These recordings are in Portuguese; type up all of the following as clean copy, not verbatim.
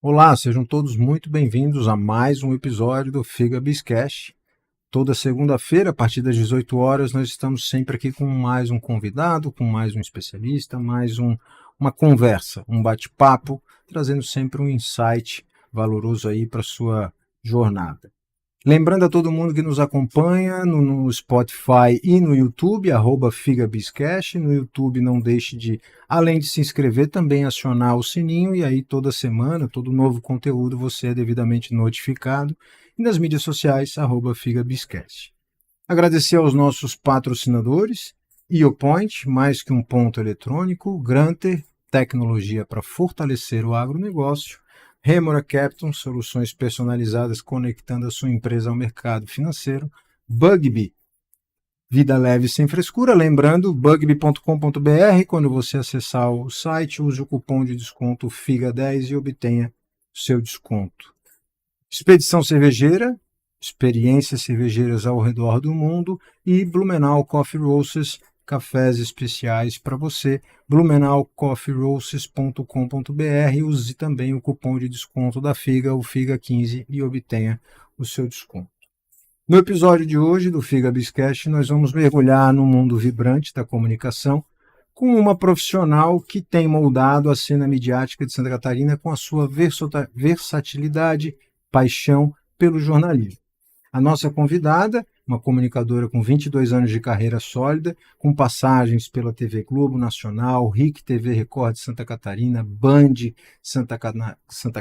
Olá, sejam todos muito bem-vindos a mais um episódio do Figa Bizcast. Toda segunda-feira, a partir das 18 horas, nós estamos sempre aqui com mais um convidado, com mais um especialista, uma conversa, um bate-papo, trazendo sempre um insight valoroso aí para a sua jornada. Lembrando a todo mundo que nos acompanha no Spotify e no YouTube, @FigaBizcast. No YouTube não deixe de, além de se inscrever, também acionar o sininho e aí toda semana, todo novo conteúdo você é devidamente notificado. E nas mídias sociais, @FigaBizcast. Agradecer aos nossos patrocinadores, IoPoint, mais que um ponto eletrônico, Granter, tecnologia para fortalecer o agronegócio, Remora Capital, soluções personalizadas conectando a sua empresa ao mercado financeiro, Bugby, vida leve sem frescura. Lembrando, bugby.com.br, quando você acessar o site, use o cupom de desconto FIGA10 e obtenha seu desconto. Expedição Cervejeira, experiências cervejeiras ao redor do mundo, e Blumenau Coffee Roasters, cafés especiais para você, blumenaucoffeeroasters.com.br. Use também o cupom de desconto da Figa, o FIGA15, e obtenha o seu desconto. No episódio de hoje do Figa Bizcast, nós vamos mergulhar no mundo vibrante da comunicação com uma profissional que tem moldado a cena midiática de Santa Catarina com a sua versatilidade, paixão pelo jornalismo. A nossa convidada, uma comunicadora com 22 anos de carreira sólida, com passagens pela TV Globo Nacional, RIC TV Record de Santa Catarina, Band Santa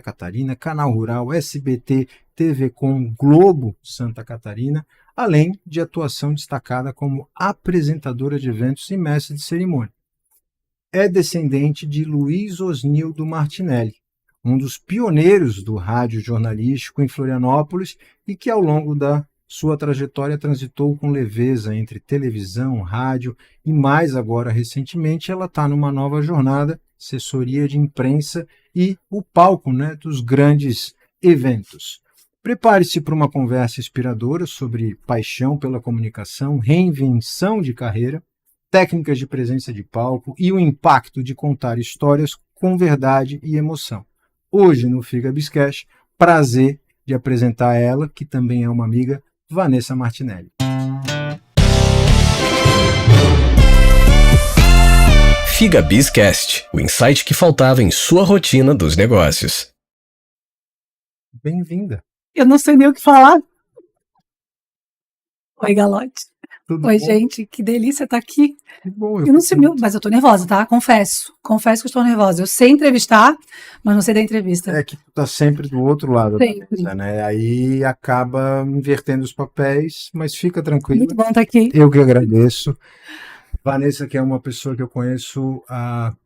Catarina, Canal Rural, SBT, TV Com, Globo Santa Catarina, além de atuação destacada como apresentadora de eventos e mestre de cerimônia. É descendente de Luiz Osnildo Martinelli, um dos pioneiros do rádio jornalístico em Florianópolis e que ao longo da sua trajetória transitou com leveza entre televisão, rádio e mais agora recentemente ela está numa nova jornada, assessoria de imprensa e o palco, dos grandes eventos. Prepare-se para uma conversa inspiradora sobre paixão pela comunicação, reinvenção de carreira, técnicas de presença de palco e o impacto de contar histórias com verdade e emoção. Hoje no Figa Bizcast, prazer de apresentar ela, que também é uma amiga, Vanessa Martinelli. Figa Bizcast, o insight que faltava em sua rotina dos negócios. Bem-vinda. Eu não sei nem o que falar. Oi, Galote. Tudo Oi, bom? gente, que delícia estar aqui. Que bom. Eu não sei, mas eu tô nervosa, tá? Confesso que eu estou nervosa. Eu sei entrevistar, mas não sei da entrevista. É que tu tá sempre do outro lado da Sempre. mesa, né? Aí acaba invertendo os papéis, mas fica tranquilo. Muito bom estar aqui. Eu que agradeço. Vanessa, que é uma pessoa que eu conheço há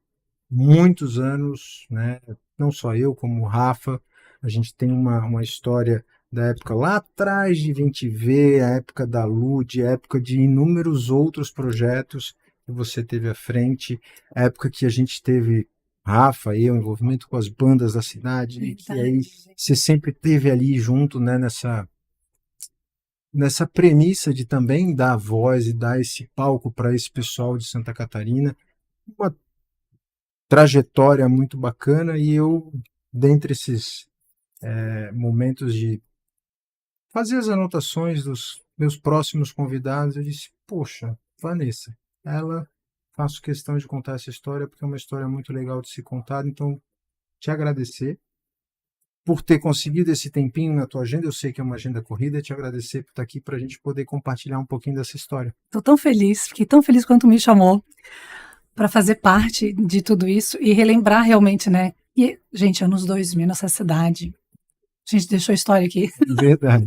muitos anos, né? Não só eu, como o Rafa. A gente tem uma história da época lá atrás de 20V, a época da Lud, a época de inúmeros outros projetos que você teve à frente, a época que a gente teve, Rafa e eu, envolvimento com as bandas da cidade, e que aí você sempre teve ali junto, né, nessa premissa de também dar voz e dar esse palco para esse pessoal de Santa Catarina. Uma trajetória muito bacana, e eu, dentre esses momentos de fazer as anotações dos meus próximos convidados, eu disse, poxa, Vanessa, faço questão de contar essa história porque é uma história muito legal de se contar, então te agradecer por ter conseguido esse tempinho na tua agenda. Eu sei que é uma agenda corrida, te agradecer por estar aqui para a gente poder compartilhar um pouquinho dessa história. Estou tão feliz, fiquei tão feliz quando me chamou para fazer parte de tudo isso e relembrar realmente, né? E, gente, anos 2000 nessa cidade. A gente deixou a história aqui. Verdade.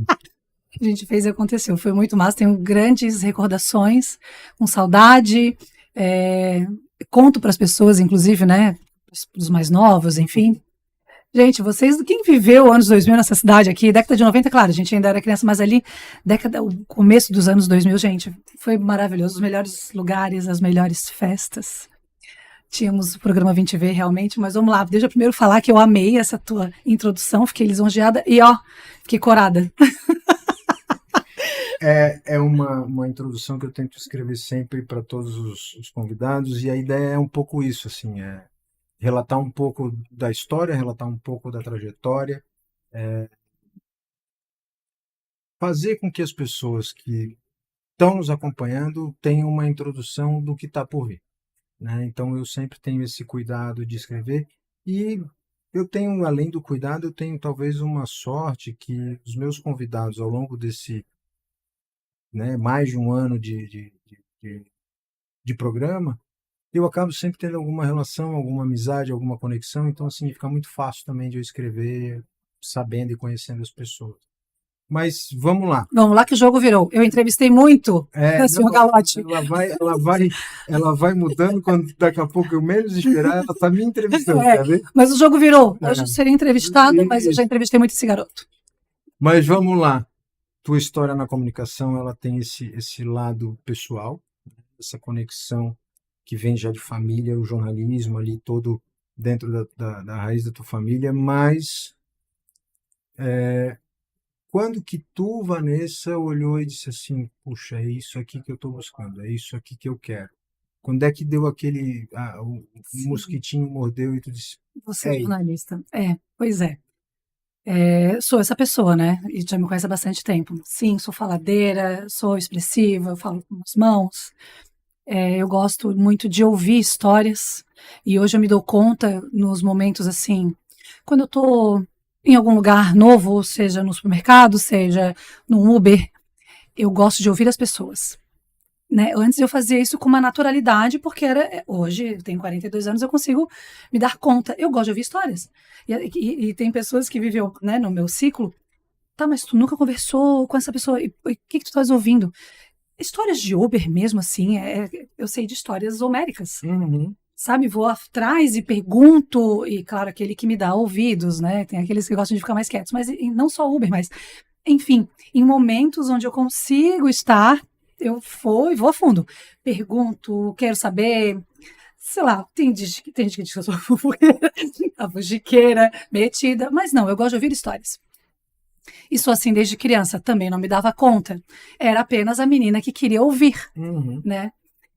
A gente fez e aconteceu. Foi muito massa. Tenho grandes recordações, com saudade. Conto para as pessoas, inclusive, né? Para os mais novos, enfim. Gente, quem viveu anos 2000 nessa cidade aqui, década de 90, claro, a gente ainda era criança, mas ali, o começo dos anos 2000, gente, foi maravilhoso. Os melhores lugares, as melhores festas. Tínhamos o programa 20V realmente, mas vamos lá, deixa eu primeiro falar que eu amei essa tua introdução, fiquei lisonjeada e fiquei corada. É uma introdução que eu tento escrever sempre para todos os convidados, e a ideia é um pouco isso, assim, relatar um pouco da história, relatar um pouco da trajetória, fazer com que as pessoas que estão nos acompanhando tenham uma introdução do que está por vir, né? Então eu sempre tenho esse cuidado de escrever e eu tenho, além do cuidado, eu tenho talvez uma sorte que os meus convidados ao longo desse, né, mais de um ano de programa, eu acabo sempre tendo alguma relação, alguma amizade, alguma conexão, então assim fica muito fácil também de eu escrever sabendo e conhecendo as pessoas. Mas vamos lá. Vamos lá que o jogo virou. Eu entrevistei muito o senhor Não, Galotti. ela vai mudando quando daqui a pouco eu menos esperar, ela está me entrevistando, É, quer ver? mas o jogo virou. Hoje eu seria entrevistada, mas eu já entrevistei muito esse garoto. Mas vamos lá. Tua história na comunicação, ela tem esse lado pessoal, essa conexão que vem já de família, o jornalismo ali todo dentro da raiz da tua família, mas quando que tu, Vanessa, olhou e disse assim, puxa, é isso aqui que eu estou buscando, é isso aqui que eu quero. Quando é que deu aquele, o mosquitinho mordeu e tu disse, Você é jornalista. Pois é. Sou essa pessoa, né? E já me conhece há bastante tempo. Sim, sou faladeira, sou expressiva, eu falo com as mãos. Eu gosto muito de ouvir histórias. E hoje eu me dou conta nos momentos assim, quando eu tô em algum lugar novo, seja no supermercado, seja no Uber, eu gosto de ouvir as pessoas. Né? Antes eu fazia isso com uma naturalidade, porque hoje, eu tenho 42 anos, eu consigo me dar conta. Eu gosto de ouvir histórias. E tem pessoas que vivem, né, no meu ciclo. Tá, mas tu nunca conversou com essa pessoa. E o que tu estás ouvindo? Histórias de Uber mesmo, assim. Eu sei de histórias homéricas. Sabe? Vou atrás e pergunto. E, claro, aquele que me dá ouvidos, né? Tem aqueles que gostam de ficar mais quietos. Mas não só Uber, mas... Enfim, em momentos onde eu consigo estar... Eu vou a fundo. Pergunto, quero saber, sei lá, tem gente que diz que eu sou a fuxiqueira, metida, mas não, eu gosto de ouvir histórias. E sou assim desde criança, também não me dava conta. Era apenas a menina que queria ouvir, né?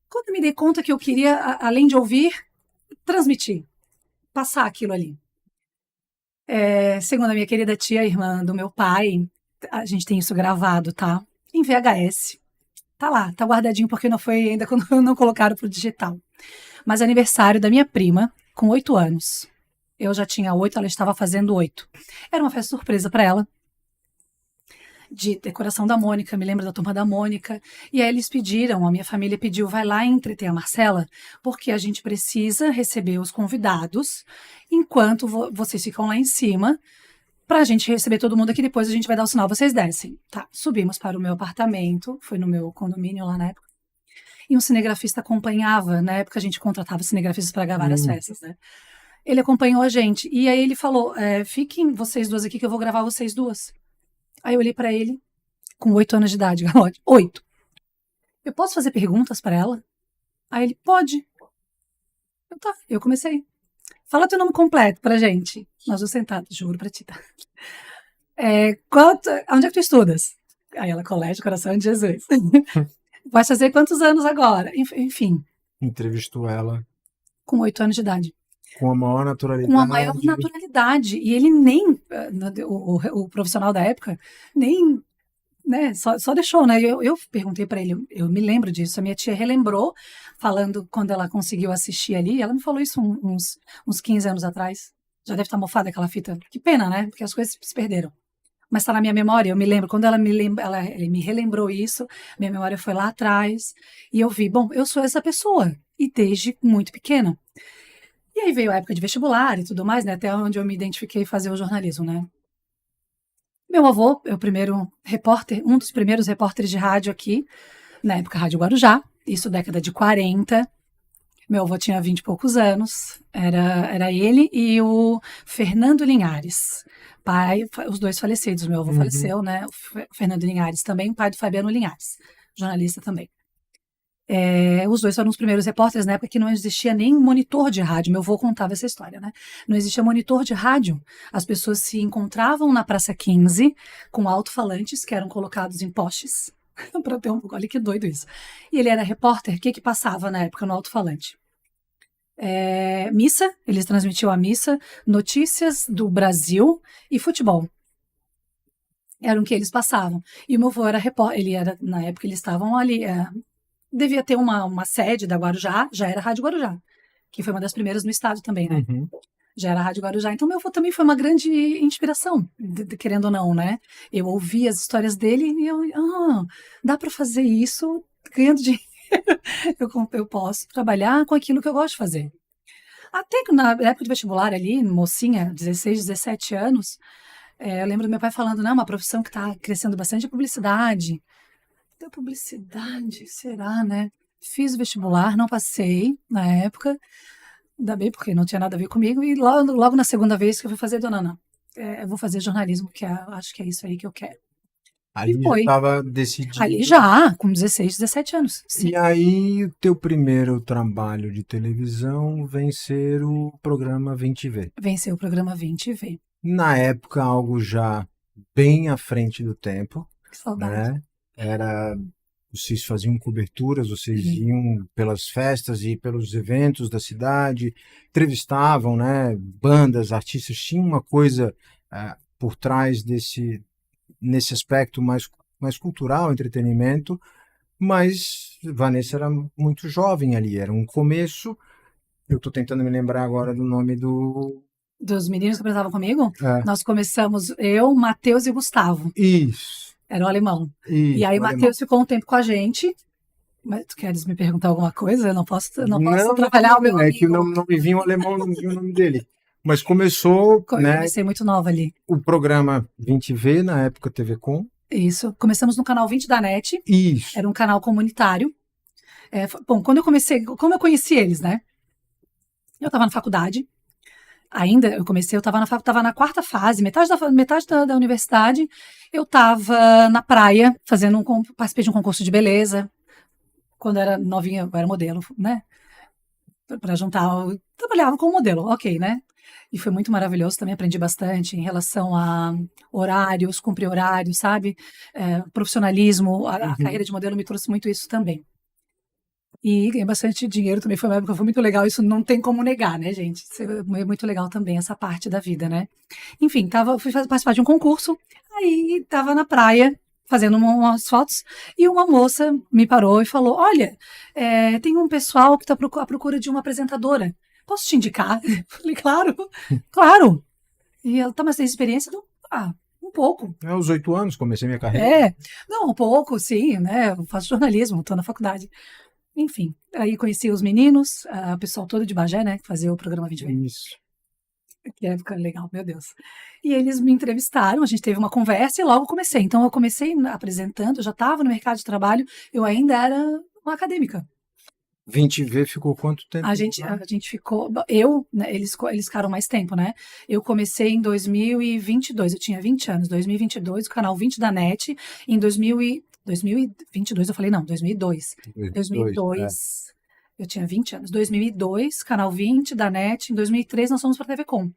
Quando eu me dei conta que eu queria, além de ouvir, transmitir, passar aquilo ali. Segundo a minha querida tia, irmã do meu pai, a gente tem isso gravado, tá? Em VHS. Tá lá, tá guardadinho porque não foi ainda quando não colocaram pro digital. Mas aniversário da minha prima, com 8 anos. Eu já tinha 8, ela estava fazendo 8. Era uma festa surpresa para ela, de decoração da Mônica, me lembro da turma da Mônica. E aí eles pediram, a minha família pediu, vai lá entreter a Marcela, porque a gente precisa receber os convidados enquanto vocês ficam lá em cima, para a gente receber todo mundo aqui, depois a gente vai dar o sinal, vocês descem. Tá, subimos para o meu apartamento, foi no meu condomínio lá na época, e um cinegrafista acompanhava, na época a gente contratava cinegrafistas para gravar as festas, né? Ele acompanhou a gente, e aí ele falou, fiquem vocês duas aqui que eu vou gravar vocês duas. Aí eu olhei para ele, com 8 anos de idade, Galotti, 8. Eu posso fazer perguntas para ela? Aí ele, pode. Eu comecei. Fala teu nome completo pra gente. Nós dois sentados, juro pra ti. Tá? Onde é que tu estudas? Aí ela, Colégio Coração de Jesus. Vai fazer quantos anos agora? Enfim. Entrevistou ela. Com 8 anos de idade. Com a maior naturalidade. Com a maior naturalidade. E ele nem, o profissional da época, nem... Né, só deixou, né? Eu perguntei para ele, eu me lembro disso. A minha tia relembrou, falando quando ela conseguiu assistir ali. Ela me falou isso uns 15 anos atrás. Já deve estar mofada aquela fita. Que pena, né? Porque as coisas se perderam. Mas está na minha memória. Eu me lembro. Quando ele me relembrou isso, minha memória foi lá atrás. E eu vi, bom, eu sou essa pessoa. E desde muito pequena. E aí veio a época de vestibular e tudo mais, né? Até onde eu me identifiquei fazer o jornalismo, né? Meu avô é o primeiro repórter, um dos primeiros repórteres de rádio aqui, na época Rádio Guarujá, isso década de 40. Meu avô tinha 20 e poucos anos, era ele e o Fernando Linhares, pai, os dois falecidos, meu avô faleceu, né? O Fernando Linhares também, pai do Fabiano Linhares, jornalista também. Os dois foram os primeiros repórteres na época que não existia nem monitor de rádio. Meu avô contava essa história, né? Não existia monitor de rádio. As pessoas se encontravam na Praça 15 com alto-falantes que eram colocados em postes. Para ter olha que doido isso. E ele era repórter. O que passava na época no alto-falante? Missa, eles transmitiam a missa, notícias do Brasil e futebol. Eram o que eles passavam. E o meu avô era repórter, na época eles estavam ali, devia ter uma sede da Guarujá, já era a Rádio Guarujá, que foi uma das primeiras no estado também, né? Uhum. Já era a Rádio Guarujá. Então, meu avô também foi uma grande inspiração, querendo ou não, né? Eu ouvi as histórias dele e dá para fazer isso ganhando dinheiro. Eu posso trabalhar com aquilo que eu gosto de fazer. Até que na época de vestibular ali, mocinha, 16, 17 anos, eu lembro do meu pai falando, né, uma profissão que está crescendo bastante é publicidade. Deu publicidade, será, né? Fiz o vestibular, não passei na época, ainda bem porque não tinha nada a ver comigo, e logo na segunda vez que eu fui fazer, dona Ana, eu vou fazer jornalismo, acho que é isso aí que eu quero. Ali E já foi. estava decidido. Ali já, com 16, 17 anos. Sim. E aí, o teu primeiro trabalho de televisão vem ser o programa 20V. Venceu o programa 20V. Na época, algo já bem à frente do tempo, Que saudade. né? Vocês faziam coberturas, vocês iam pelas festas e pelos eventos da cidade, entrevistavam, né? Bandas, artistas, tinha uma coisa por trás nesse aspecto mais cultural, entretenimento, mas Vanessa era muito jovem ali, era um começo. Eu estou tentando me lembrar agora do nome Dos meninos que apresentavam comigo, É, nós começamos, eu, Matheus e Gustavo. isso, Era o alemão. E aí, o alemão. Matheus ficou um tempo com a gente. Mas tu queres me perguntar alguma coisa? Eu não posso Não, atrapalhar o meu é que amigo. não me vinha o alemão, não me vinha o nome dele. Mas começou, Eu né, comecei muito nova ali. o programa 20V, na época TV Com. Isso. Começamos no canal 20 da NET. Isso. Era um canal comunitário. Bom, quando eu comecei, como eu conheci eles, né? Eu estava na faculdade. Ainda, eu estava na quarta fase, metade da universidade. Eu estava na praia, participei de um concurso de beleza. Quando eu era novinha, eu era modelo, né? Para juntar, eu trabalhava como modelo, ok, né? E foi muito maravilhoso, também aprendi bastante em relação a horários, cumprir horários, sabe? Profissionalismo, a carreira de modelo me trouxe muito isso também. E ganhei bastante dinheiro também, foi uma época, foi muito legal, isso não tem como negar, né, gente? Isso é muito legal também, essa parte da vida, né? Enfim, fui participar de um concurso, aí estava na praia, fazendo umas fotos, e uma moça me parou e falou, olha, tem um pessoal que está à procura de uma apresentadora, posso te indicar? Falei, claro, claro. E ela, tá, mas tem experiência? Um pouco. Aos 8 anos comecei minha carreira. Não, um pouco, sim, né? Eu faço jornalismo, estou na faculdade. Enfim, aí conheci os meninos, o pessoal todo de Bagé, né? Que fazia o programa 20 vezes. Isso. Que época legal, meu Deus. E eles me entrevistaram, a gente teve uma conversa e logo comecei. Então, eu comecei apresentando, eu já estava no mercado de trabalho, eu ainda era uma acadêmica. 20V ficou quanto tempo? A gente ficou, né, eles ficaram mais tempo, né? Eu comecei em 2022, eu tinha 20 anos, 2022, o canal 20 da NET, em 2022, eu falei, não, 2002. 2002, eu tinha 20 anos. 2002, canal 20 da NET, em 2003 nós fomos para a TV Com.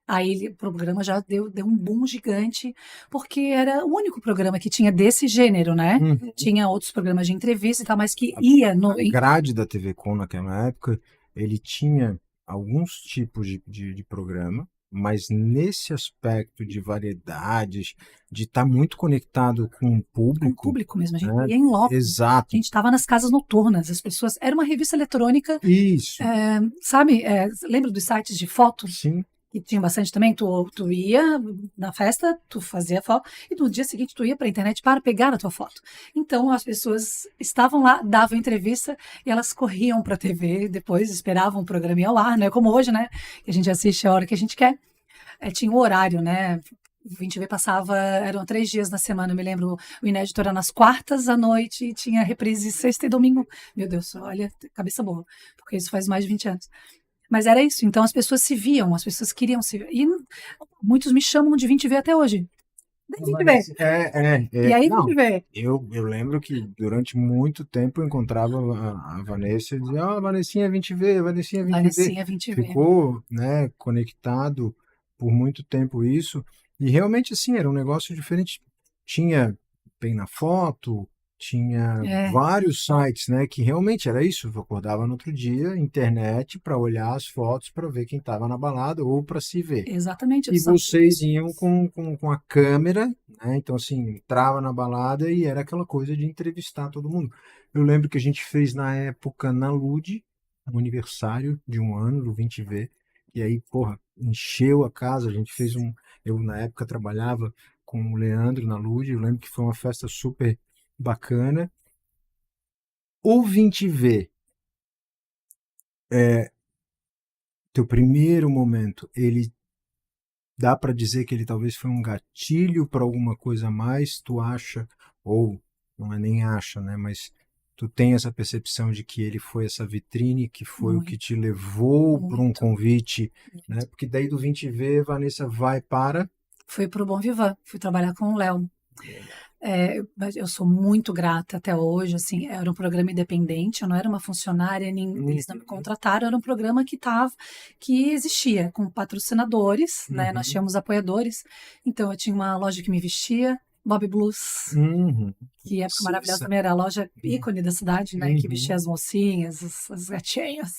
Aí o programa já deu um boom gigante, porque era o único programa que tinha desse gênero, né? Tinha outros programas de entrevista e tal, mas que ia no... A grade da TV Com naquela época, ele tinha alguns tipos de programa, mas nesse aspecto de variedades, de estar muito conectado com o público. Com o público mesmo, a gente né? ia em loco. Exato. A gente estava nas casas noturnas, as pessoas... Era uma revista eletrônica. Isso. Sabe, lembra dos sites de fotos? Sim. Que tinha bastante também, tu ia na festa, tu fazia foto, e no dia seguinte tu ia para a internet para pegar a tua foto. Então as pessoas estavam lá, davam entrevista, e elas corriam para a TV, depois esperavam o programa ir ao ar, né? Como hoje, né? Que a gente assiste a hora que a gente quer. Tinha um horário, né? O 20V passava, eram 3 dias na semana, eu me lembro, o inédito era nas quartas à noite, e tinha reprise sexta e domingo. Meu Deus, olha, cabeça boa, porque isso faz mais de 20 anos. Mas era isso, então as pessoas se viam, as pessoas queriam se ver. E muitos me chamam de 20V até hoje. Nem 20V. E aí, não, 20V. eu lembro que durante muito tempo eu encontrava a Vanessa e dizia, Vanessinha 20V, Vanessinha 20V. Vanessinha 20V. Ficou, né, conectado por muito tempo isso. E realmente, assim, era um negócio diferente. Tinha Bem na Foto, tinha É, vários sites, né, que realmente era isso. Eu acordava no outro dia, internet, para olhar as fotos, para ver quem estava na balada ou para se ver. exatamente. E vocês iam com a câmera, né? Então, assim, entrava na balada e era aquela coisa de entrevistar todo mundo. Eu lembro que a gente fez na época na Lud, um aniversário de um ano do 20V, e aí, porra, encheu a casa. A gente fez um. Eu, na época, trabalhava com o Leandro na Lud, eu lembro que foi uma festa super bacana. O 20V, teu primeiro momento, ele dá para dizer que ele talvez foi um gatilho para alguma coisa a mais, tu acha, ou não é nem acha, né? Mas tu tem essa percepção de que ele foi essa vitrine, que foi o que muito, te levou para um muito. convite, né? Porque daí do 20V, Vanessa vai para. Fui pro Bom Vivan, fui trabalhar com o Léo. Mas eu sou muito grata até hoje, assim, era um programa independente, eu não era uma funcionária, nem, eles não me Uhum, contrataram, era um programa que existia, com patrocinadores, né, nós uhum, tínhamos apoiadores, então eu tinha uma loja que me vestia, Bob Blues, uhum. que época maravilhosa Essa- também, era a loja ícone da cidade, né, que vestia Uhum, as mocinhas, as gatinhas,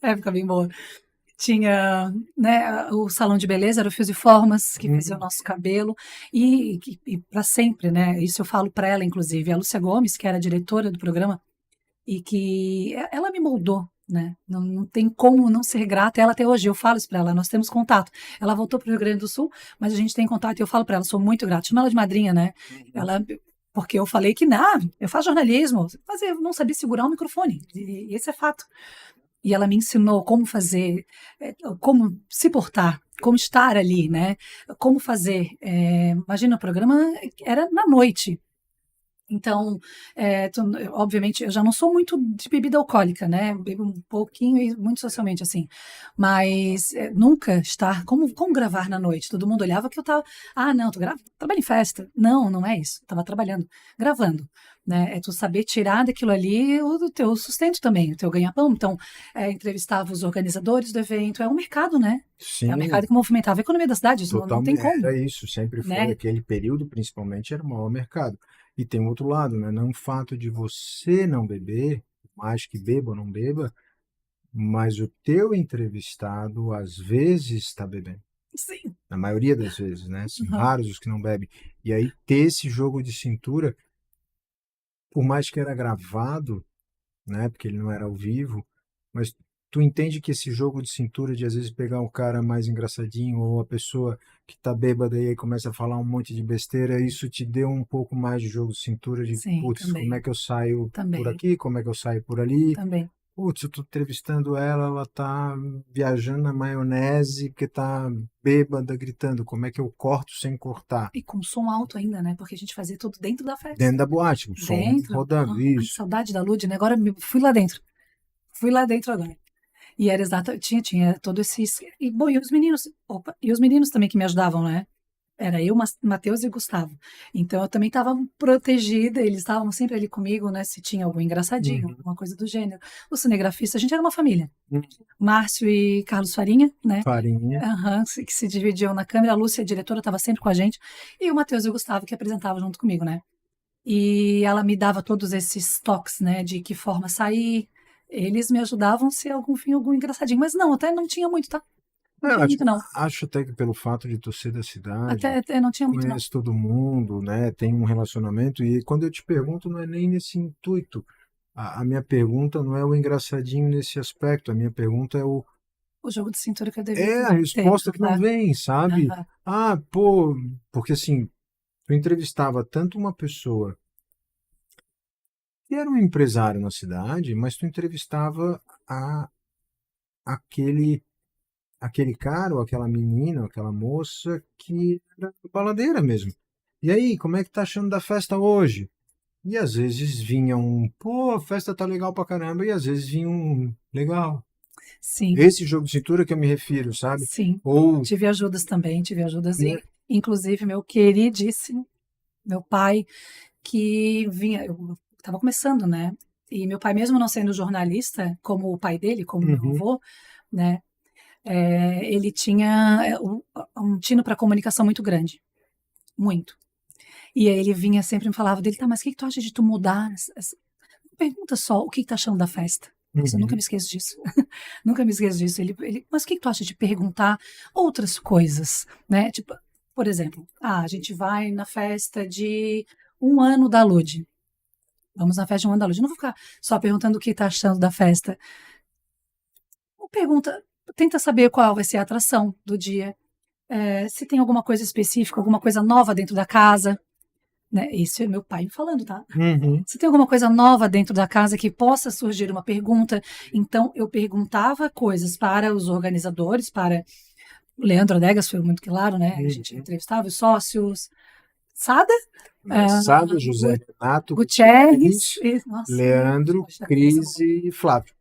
época bem boa. Tinha, né, o salão de beleza, era o Fios e Formas, que fazia o uhum, nosso cabelo, e para sempre, né? Isso eu falo para ela, inclusive, a Lúcia Gomes, que era a diretora do programa, e que ela me moldou, né? Não tem como não ser grata a ela até hoje. Eu falo isso para ela, nós temos contato. Ela voltou para o Rio Grande do Sul, mas a gente tem contato e eu falo para ela, sou muito grata. Chama ela de madrinha, né? uhum. Ela, porque eu falei que, não, eu faço jornalismo, mas eu não sabia segurar o microfone, e esse é fato. E ela me ensinou como fazer, como se portar, como estar ali, né? Como fazer. Imagina, o programa era na noite. Então, obviamente, eu já não sou muito de bebida alcoólica, né? Bebo um pouquinho e muito socialmente, assim. Mas nunca estar. Como gravar na noite? Todo mundo olhava que eu estava. Ah, não, trabalho em festa. Não, não é isso. Estava trabalhando, gravando. Né? É tu saber tirar daquilo ali o teu sustento também, o teu ganha-pão. Então, entrevistava os organizadores do evento. É um mercado, né? É um mercado Sim, que movimentava a economia da cidade. Isso não tem totalmente. como, Era isso, sempre foi. né? Aquele período, principalmente, era o maior mercado. E tem outro lado, né? Não o fato de você não beber, mais que beba ou não beba, mas o teu entrevistado às vezes está bebendo. Sim. Na maioria das vezes, né? São Uhum. raros os que não bebem. E aí ter esse jogo de cintura, por mais que era gravado, né? Porque ele não era ao vivo, mas tu entende que esse jogo de cintura de às vezes pegar um cara mais engraçadinho ou a pessoa que tá bêbada e aí começa a falar um monte de besteira, isso te deu um pouco mais de jogo de cintura de, Sim, putz, como é também. que eu saio por Também. aqui, como é que eu saio por ali? Também. Putz, eu tô entrevistando ela, ela tá viajando na maionese porque tá bêbada, gritando, como é que eu corto sem cortar? E com som alto ainda, né? Porque a gente fazia tudo dentro da Dentro festa. da boate, o som Dentro. rodando, Ai, isso. saudade da Lud, né? Agora fui lá dentro. Fui lá dentro agora. E era exata, tinha todo esses. E, bom, e os meninos. Opa, e os meninos também que me ajudavam, né? Era eu, Matheus e Gustavo. Então eu também estava protegida, eles estavam sempre ali comigo, né? Se tinha algum engraçadinho, Uhum. alguma coisa do gênero. O cinegrafista, a gente era uma família. Uhum. Márcio e Carlos Farinha, né? Farinha. Aham, que se dividiam na câmera. A Lúcia, a diretora, estava sempre com a gente. E o Matheus e o Gustavo, que apresentavam junto comigo, né? E ela me dava todos esses toques, né? De que forma sair. Eles me ajudavam se algum fim, algum engraçadinho. Mas não, até não tinha muito, tá? Não Eu tinha muito, não. acho até que pelo fato de tu ser da cidade, Até não tinha muito, não. conhece todo mundo, né? Tem um relacionamento, e quando eu te pergunto, não é nem nesse intuito. A minha pergunta não é o engraçadinho nesse aspecto, a minha pergunta O jogo de cintura que eu devia é a ter. resposta que não Aham, vem, sabe? aham. Ah, pô, porque assim, eu entrevistava tanto uma pessoa que era um empresário na cidade, mas tu entrevistava a, aquele cara ou aquela menina ou aquela moça que era baladeira mesmo. E aí, como é que tá achando da festa hoje? E às vezes vinha um, pô, a festa tá legal pra caramba, e às vezes vinha um, legal. Sim, Esse jogo de cintura que eu me refiro, sabe? sim. Ou, Tive ajudas também, tive ajudas. né? E, inclusive, meu queridíssimo, meu pai, que vinha, eu estava começando, né? E meu pai, mesmo não sendo jornalista, como o pai dele, como meu Uhum, avô, né? Ele tinha um tino para comunicação muito grande, muito. E aí ele vinha sempre e me falava dele, tá, mas o que que tu acha de tu mudar? Pergunta só o que que tá achando da festa. Isso, eu nunca me esqueço disso. Nunca me esqueço disso. Mas o que que tu acha de perguntar outras coisas, né? Tipo, por exemplo, a gente vai na festa de 1 ano da Lud. Vamos na festa de 1 ano da Lud. Eu não vou ficar só perguntando o que tá achando da festa. Pergunta, tenta saber qual vai ser a atração do dia. Se tem alguma coisa específica, alguma coisa nova dentro da casa, né? Isso é meu pai me falando, tá? Uhum. Se tem alguma coisa nova dentro da casa que possa surgir uma pergunta, então eu perguntava coisas para os organizadores, para o Leandro Adegas, foi muito claro, né? A gente entrevistava os sócios, Sada, Sado, José Renato, Gutierrez, nossa, Leandro, pode dar Cris e Flávio.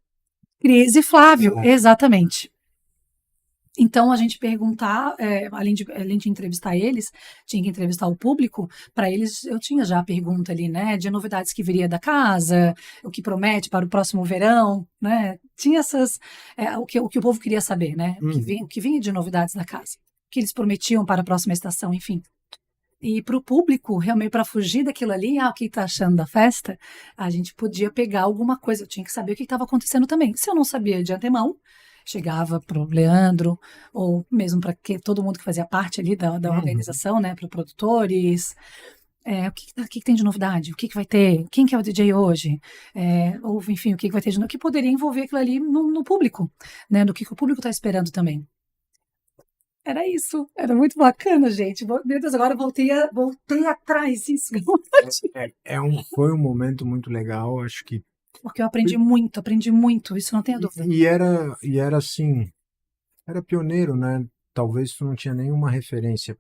Cris e Flávio, É. exatamente. Então, a gente perguntar, além de entrevistar eles, tinha que entrevistar o público. Para eles, eu tinha já a pergunta ali, né, de novidades que viria da casa, o que promete para o próximo verão, né? Tinha o que o povo queria saber, né? O que vinha de novidades da casa, o que eles prometiam para a próxima estação, enfim. E para o público, realmente, para fugir daquilo ali, o que está achando da festa, a gente podia pegar alguma coisa, eu tinha que saber o que estava acontecendo também. Se eu não sabia de antemão, chegava para o Leandro, ou mesmo para todo mundo que fazia parte ali da organização, né, para produtores. O que tem de novidade? O que vai ter? Quem que é o DJ hoje? Ou, enfim, o que vai ter de novo? Que poderia envolver aquilo ali no público, né, do que o público está esperando também. Era isso, era muito bacana, gente. Meu Deus, agora voltei atrás isso. Foi um momento muito legal, acho que. Porque eu aprendi muito, isso não tenha dúvida. E era assim, era pioneiro, né? Talvez tu não tinha nenhuma referência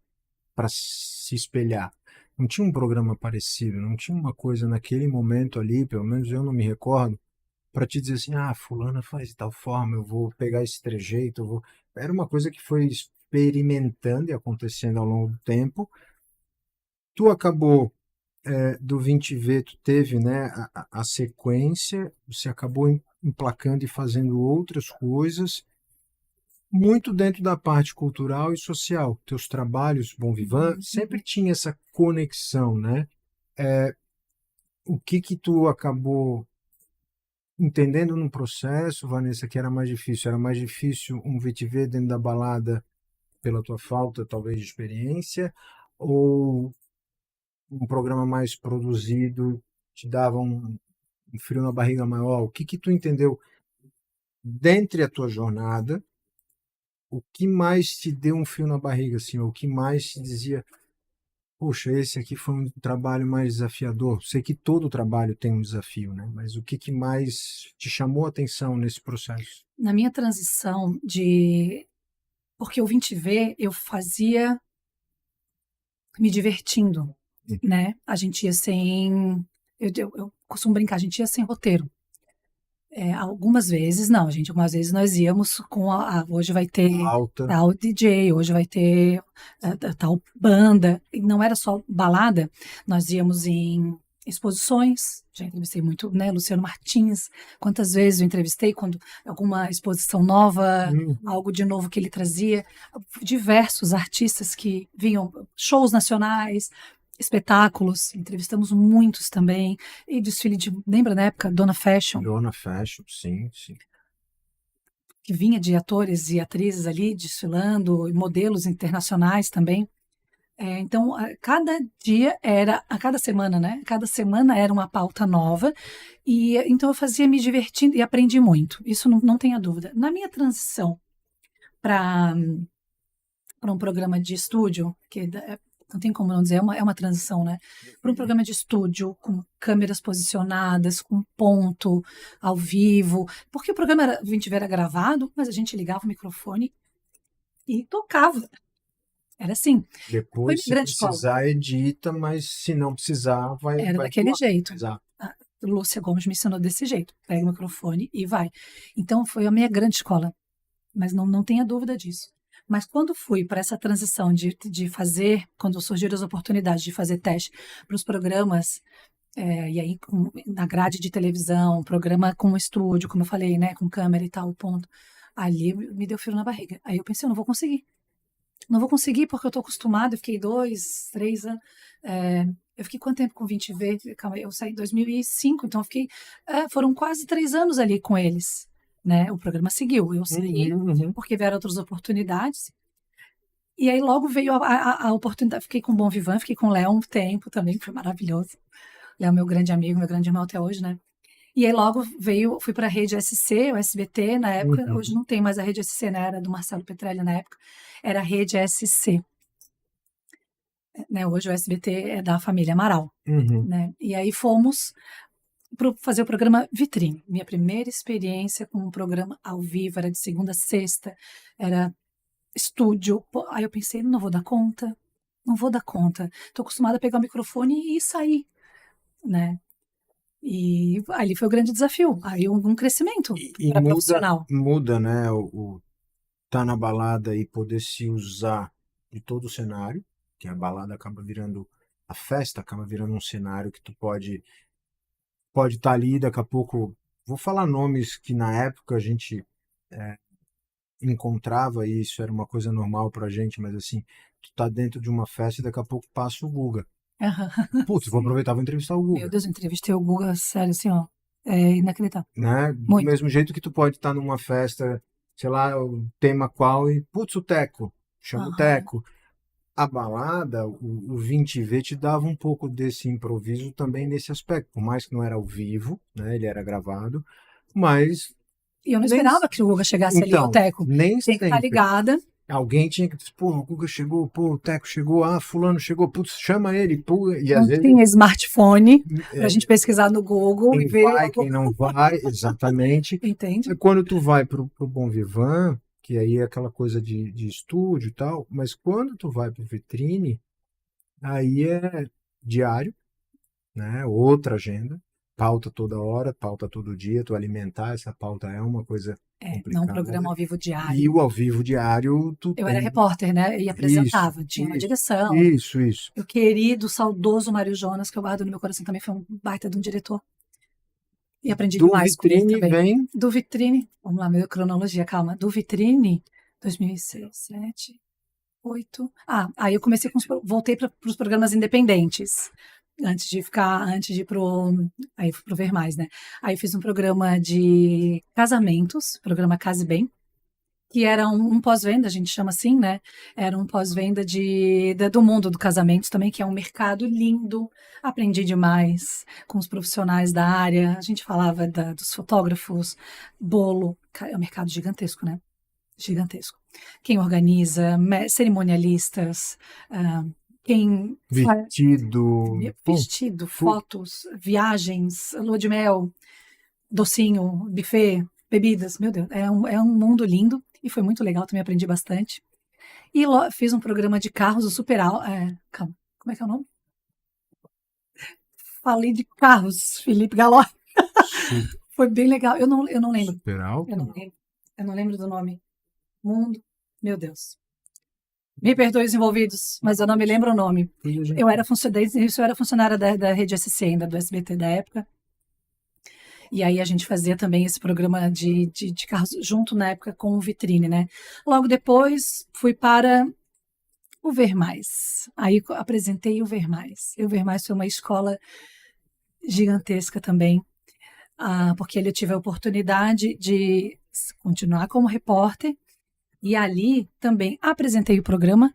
para se espelhar. Não tinha um programa parecido, não tinha uma coisa naquele momento ali, pelo menos eu não me recordo, para te dizer assim, fulana faz de tal forma, eu vou pegar esse trejeito, eu vou. Era uma coisa que foi experimentando e acontecendo ao longo do tempo. Tu acabou do 20V, tu teve, né, a sequência, você acabou emplacando e fazendo outras coisas, muito dentro da parte cultural e social. Teus trabalhos, Bom Vivan, sempre tinha essa conexão, né? O que tu acabou entendendo no processo, Vanessa, que era mais difícil? Era mais difícil um VTV dentro da balada pela tua falta, talvez, de experiência? Ou um programa mais produzido te dava um frio na barriga maior? O que tu entendeu dentre a tua jornada? O que mais te deu um frio na barriga, assim? O que mais te dizia, poxa, esse aqui foi um trabalho mais desafiador? Sei que todo trabalho tem um desafio, né? Mas o que mais te chamou a atenção nesse processo? Na minha transição porque o 20V eu fazia me divertindo, né? A gente ia sem. Eu costumo brincar, a gente ia sem roteiro. Algumas vezes, não, gente. Algumas vezes nós íamos com hoje vai ter Alta. tal DJ, hoje vai ter tal banda. E não era só balada, nós íamos em exposições. Já entrevistei muito, né, Luciano Martins. Quantas vezes eu entrevistei quando alguma exposição nova, algo de novo que ele trazia. Diversos artistas que vinham, shows nacionais, espetáculos, entrevistamos muitos também, e desfile lembra na época, Dona Fashion? Dona Fashion, sim, sim. Que vinha de atores e atrizes ali desfilando, e modelos internacionais também. Então, a cada semana, né? Cada semana era uma pauta nova, e então eu fazia me divertindo e aprendi muito, isso não tenha dúvida. Na minha transição para um programa de estúdio, que não tem como não dizer, é uma transição, né? Para um programa de estúdio, com câmeras posicionadas, com ponto, ao vivo, porque o programa a gente era gravado, mas a gente ligava o microfone e tocava. Era assim. Depois, Foi se grande escola. precisar, edita, mas se não precisar, vai. Era vai daquele jeito. Exato. A Lúcia Gomes me ensinou desse jeito. Pega o microfone e vai. Então, foi a minha grande escola. Mas não tenha dúvida disso. Mas quando fui para essa transição de fazer, quando surgiram as oportunidades de fazer teste para os programas, e aí na grade de televisão, programa com estúdio, como eu falei, né, com câmera e tal, ponto, ali me deu frio na barriga. Aí eu pensei, eu não vou conseguir. Não vou conseguir porque eu estou acostumada, eu fiquei 2, 3 anos Eu fiquei quanto tempo com 20V? Calma, eu saí em 2005, então eu fiquei, foram quase 3 anos ali com eles, né? O programa seguiu, eu saí, porque vieram outras oportunidades. E aí logo veio a oportunidade, fiquei com o Bom Vivan, fiquei com o Léo um tempo também, que foi maravilhoso. Léo é meu grande amigo, meu grande irmão até hoje, né? E aí logo fui para a Rede SC, o SBT na época, hoje não tem mais a Rede SC, né? Era do Marcelo Petrelli na época, era a Rede SC. Né? Hoje o SBT é da família Amaral, né? E aí fomos fazer o programa Vitrine. Minha primeira experiência com um programa ao vivo, era de segunda a sexta, era estúdio. Pô, aí eu pensei, não vou dar conta, não vou dar conta. Tô acostumada a pegar o microfone e sair, né? E ali foi o grande desafio, aí um crescimento E para profissional. muda, né? Tá na balada e poder se usar de todo o cenário, que a balada acaba virando, a festa acaba virando um cenário que tu pode estar ali, daqui a pouco, vou falar nomes que na época a gente encontrava e isso era uma coisa normal pra gente, mas assim, tu tá dentro de uma festa e daqui a pouco passa o Guga. Aham. Putz, vou Sim. aproveitar e vou entrevistar o Meu Guga, Deus, eu entrevistei o Guga, sério, assim, ó, é inacreditável. né? Do Muito. mesmo jeito que tu pode estar numa festa, sei lá, o tema qual e, putz, o Teco, chama o Aham. Teco. A balada, o 20V te dava um pouco desse improviso também nesse aspecto, por mais que não era ao vivo, né? Ele era gravado, mas E eu não nem esperava que o Guga chegasse ali, o então, Teco. nem Tem que estar sempre. ligada. Alguém tinha que dizer, pô, o Guga chegou, pô, o Teco chegou, fulano chegou, putz, chama ele, pô, e às Não vezes tinha smartphone para a é, gente pesquisar no Google e quem ver vai, algo. quem não vai, exatamente. Entende? É quando tu vai pro Bom Vivan, que aí é aquela coisa de estúdio e tal, mas quando tu vai pro Vitrine, aí é diário, né? Outra agenda, pauta toda hora, pauta todo dia, tu alimentar essa pauta é uma coisa Não um complicada. programa ao vivo E diário. o ao vivo diário, tu Eu era tem repórter, né? E isso, apresentava. Tinha uma isso, direção. isso. O querido, saudoso Mário Jonas, que eu guardo no meu coração também, foi um baita de um diretor. E aprendi Do demais com ele Vitrine também. vem Do Vitrine, vamos lá, minha cronologia, calma. Do Vitrine, 2006, 2007, 2008. Aí eu comecei voltei para os programas independentes. Antes de ir aí fui pro Ver Mais, né? Aí eu fiz um programa de casamentos, programa Case Bem, que era um pós-venda, a gente chama assim, né? Era um pós-venda do mundo do casamento também, que é um mercado lindo. Aprendi demais com os profissionais da área. A gente falava dos fotógrafos, bolo, é um mercado gigantesco, né? Gigantesco. Quem organiza, cerimonialistas, quem faz vestido, pô, vestido, tudo. fotos, viagens, lua de mel, docinho, buffet, bebidas. Meu Deus, é um mundo lindo e foi muito legal, também aprendi bastante. E fiz um programa de carros, o calma, como é que é o nome? Falei de carros, Felipe Galó. Su- Foi bem legal. Eu não lembro. Super Eu não alto. lembro. Eu não lembro do nome. Mundo. Meu Deus. Me perdoe os envolvidos, mas eu não me lembro o nome. Eu era funcionária da Rede SC ainda, do SBT da época. E aí a gente fazia também esse programa de carros junto na época com o Vitrine, né? Logo depois fui para o Ver Mais. Aí apresentei o Ver Mais. E o Ver Mais foi uma escola gigantesca também, porque ali eu tive a oportunidade de continuar como repórter e ali também apresentei o programa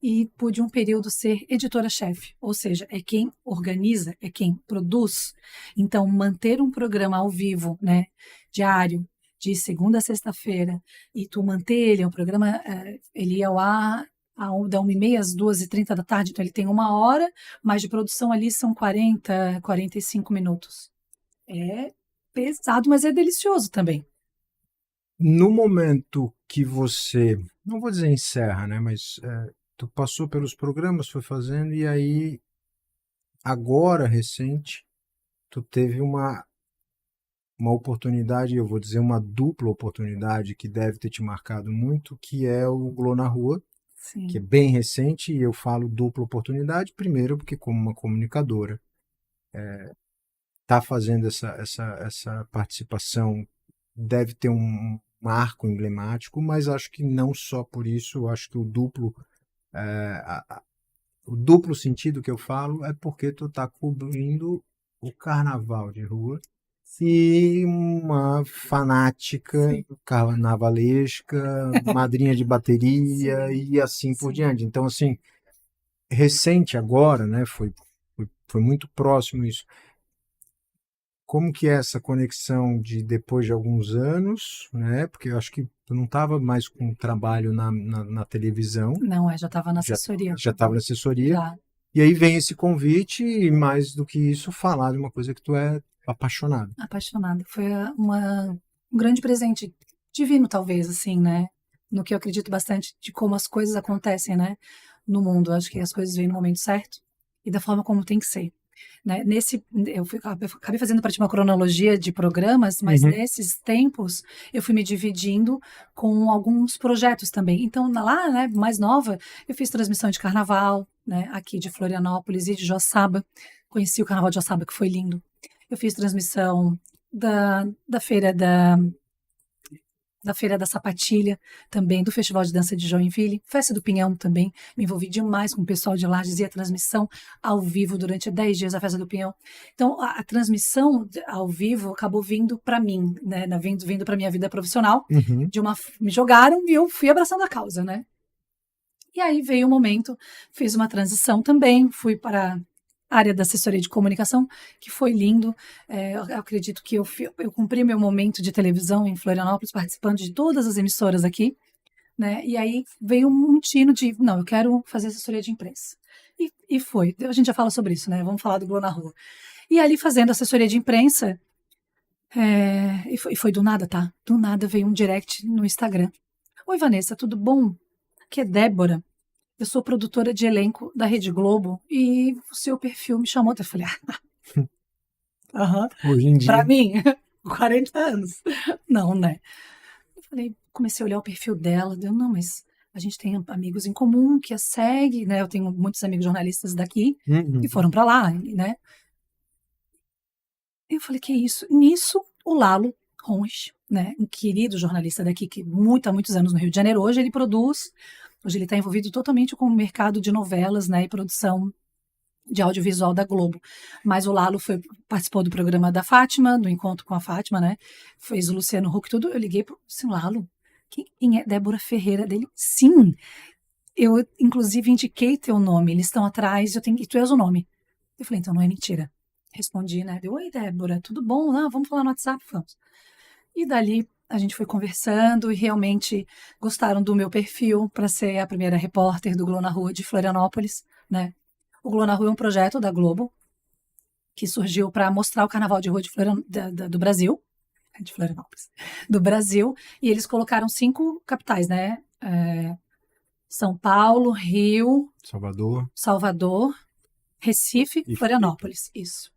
e pude um período ser editora-chefe, ou seja, é quem organiza, é quem produz. Então, manter um programa ao vivo, né, diário, de segunda a sexta-feira, e tu manter ele, é um programa, ele ia ao ar da 1h30 às 2h30 da tarde, então ele tem 1 hora, mas de produção ali são 40, 45 minutos. É pesado, mas é delicioso também. No momento que você, não vou dizer encerra, né, mas tu passou pelos programas, foi fazendo e aí agora recente tu teve uma oportunidade, eu vou dizer uma dupla oportunidade que deve ter te marcado muito, que é o Glow na Rua, que é Sim. bem recente, e eu falo dupla oportunidade, primeiro porque como uma comunicadora está fazendo essa participação, deve ter um marco emblemático, mas acho que não só por isso, acho que o duplo o duplo sentido que eu falo é porque tu tá cobrindo o carnaval de rua e uma fanática Sim, carnavalesca, madrinha de bateria sim, e assim por sim. diante. Então, assim, recente agora, né? Foi muito próximo isso. Como que é essa conexão de depois de alguns anos, né? Porque eu acho que tu não estava mais com trabalho na televisão, Não, já estava na já assessoria. já estava na assessoria. Já, E aí vem esse convite e mais do que isso falar de uma coisa que tu é apaixonado. apaixonada. Foi um grande presente divino, talvez, assim, né? No que eu acredito bastante de como as coisas acontecem, né? No mundo. Eu acho que as coisas vêm no momento certo e da forma como tem que ser. Né? Acabei fazendo parte de uma cronologia de programas, mas Uhum. nesses tempos eu fui me dividindo com alguns projetos também. Então, lá, né, mais nova, eu fiz transmissão de carnaval, né, aqui de Florianópolis e de Joaçaba. Conheci o carnaval de Joaçaba, que foi lindo. Eu fiz transmissão da feira da Feira da Sapatilha, também do Festival de Dança de Joinville, Festa do Pinhão também, me envolvi demais com o pessoal de lá, dizia transmissão ao vivo durante 10 dias da Festa do Pinhão. Então, a transmissão ao vivo acabou vindo para mim, né, vindo para minha vida profissional, Uhum. me jogaram e eu fui abraçando a causa, né? E aí veio o momento, fiz uma transição também, fui para a área da assessoria de comunicação, que foi lindo. Eu acredito que eu cumpri meu momento de televisão em Florianópolis, participando de todas as emissoras aqui, né? E aí veio um tino de, não, eu quero fazer assessoria de imprensa. E foi. A gente já fala sobre isso, né? Vamos falar do Globo na Rua. E ali fazendo assessoria de imprensa, e foi do nada, tá? Do nada veio um direct no Instagram. Oi, Vanessa, tudo bom? Aqui é Débora. Eu sou produtora de elenco da Rede Globo e o seu perfil me chamou. Eu falei, aham, Hoje em pra dia. mim, 40 anos. Não, né? Eu falei, comecei a olhar o perfil dela, deu, não, mas a gente tem amigos em comum que a segue, né? Eu tenho muitos amigos jornalistas daqui que Uhum. foram pra lá, né? Eu falei, que isso? Nisso, o Lalo Ronch, né? Um querido jornalista daqui que há muitos anos no Rio de Janeiro, hoje ele está envolvido totalmente com o mercado de novelas, né? E produção de audiovisual da Globo. Mas o Lalo participou do programa da Fátima, do encontro com a Fátima, né? Fez o Luciano Huck, tudo. Eu liguei pro assim, Lalo, quem é Débora Ferreira dele? Sim, eu inclusive indiquei teu nome, eles estão atrás, e tu és o nome. Eu falei, então não é mentira. Respondi, né? Deu, oi, Débora, tudo bom? Não, vamos falar no WhatsApp, vamos. E dali a gente foi conversando e realmente gostaram do meu perfil para ser a primeira repórter do Globo na Rua de Florianópolis, né? O Globo na Rua é um projeto da Globo que surgiu para mostrar o carnaval de rua do Brasil, de Florianópolis, do Brasil, e eles colocaram 5 capitais, né? São Paulo, Rio, Salvador Salvador, Recife, e Floripa. Florianópolis. Isso.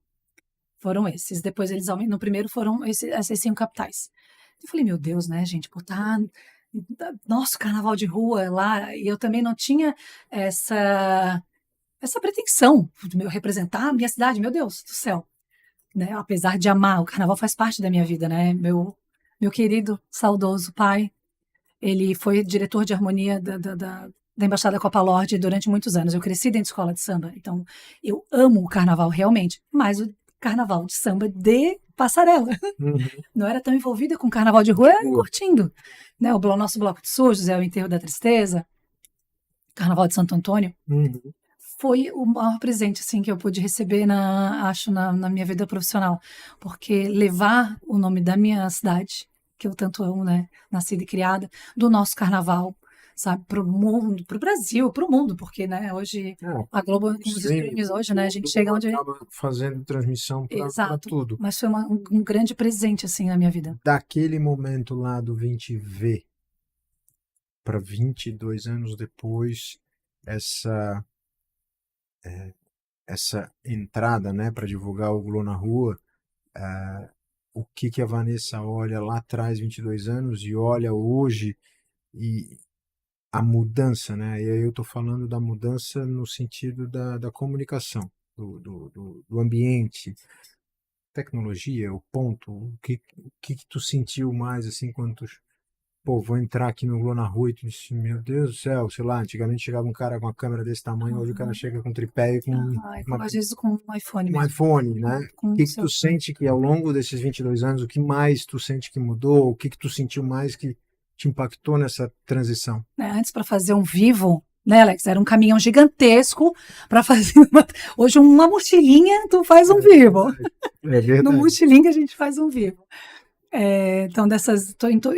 Foram esses. Depois eles no primeiro foram essas 5 capitais. Eu falei, meu Deus, né, gente, botar nosso carnaval de rua lá, e eu também não tinha essa pretensão de representar a minha cidade, meu Deus do céu, né? Apesar de amar, o carnaval faz parte da minha vida, né? Meu querido, saudoso pai, ele foi diretor de harmonia da Embaixada Copa Lorde durante muitos anos. Eu cresci dentro de escola de samba, então eu amo o carnaval realmente, mas o carnaval de samba de passarela. Uhum. Não era tão envolvida com o carnaval de rua, De era rua. curtindo. Né? Nosso bloco de sujos é o Enterro da Tristeza, Carnaval de Santo Antônio. Uhum. Foi o maior presente assim que eu pude receber acho na minha vida profissional, porque levar o nome da minha cidade, que eu tanto amo, né, nascida e criada, do nosso carnaval, sabe, para o mundo, para o Brasil, para o mundo, porque, né, hoje É, a Globo o com os streaming streams para hoje, né, a gente chega tudo onde acaba fazendo transmissão para exato, tudo. mas foi um grande presente assim na minha vida. Daquele momento lá do 20V para 22 anos depois, essa essa entrada, né, para divulgar o Globo na Rua, o que que a Vanessa olha lá atrás, 22 anos, e olha hoje, e a mudança, né? E aí eu estou falando da mudança no sentido da comunicação, do ambiente, tecnologia, o ponto, o que que tu sentiu mais assim quando tu pô, vou entrar aqui no Globo na rua e tu disse, meu Deus do céu, sei lá, antigamente chegava um cara com uma câmera desse tamanho, hoje o cara chega com tripé e com Às vezes com um iPhone um mesmo. iPhone, né? O Com que o que tu celular. sente que ao longo desses 22 anos, o que mais tu sente que mudou? O que que tu sentiu mais que te impactou nessa transição? Né? Antes, para fazer um vivo, né, Alex? Era um caminhão gigantesco para fazer. Hoje, uma mochilinha, tu faz um vivo. É No verdade. mochilinha, a gente faz um vivo. Então,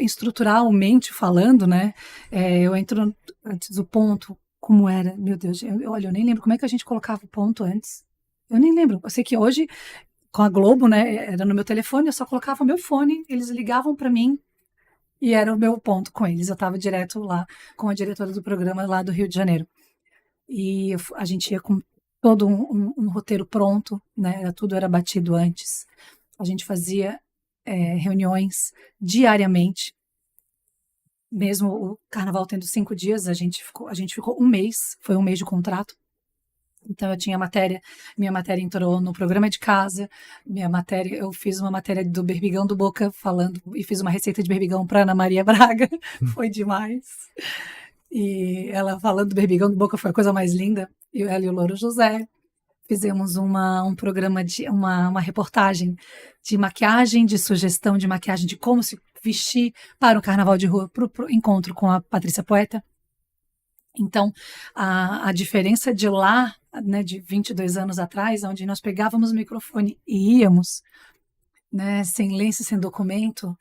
estruturalmente falando, né? Eu entro antes do ponto, como era? Meu Deus, olha, eu nem lembro como é que a gente colocava o ponto antes. Eu nem lembro. Eu sei que hoje, com a Globo, né? Era no meu telefone, eu só colocava o meu fone, eles ligavam para mim e era o meu ponto com eles. Eu estava direto lá com a diretora do programa lá do Rio de Janeiro. E a gente ia com todo um roteiro pronto, né? Tudo era batido antes. A gente fazia reuniões diariamente. Mesmo o carnaval tendo 5 dias, a gente ficou um mês, foi um mês de contrato. Então eu tinha minha matéria entrou no programa de casa, eu fiz uma matéria do berbigão do Boca falando e fiz uma receita de berbigão para Ana Maria Braga, foi demais. E ela falando do berbigão do Boca foi a coisa mais linda. Ela e o Louro José fizemos um programa uma reportagem de maquiagem, de sugestão de maquiagem, de como se vestir para o carnaval de rua, para o encontro com a Patrícia Poeta. Então, a diferença de lá, né, de 22 anos atrás, onde nós pegávamos o microfone e íamos, né, sem lenço, sem documento,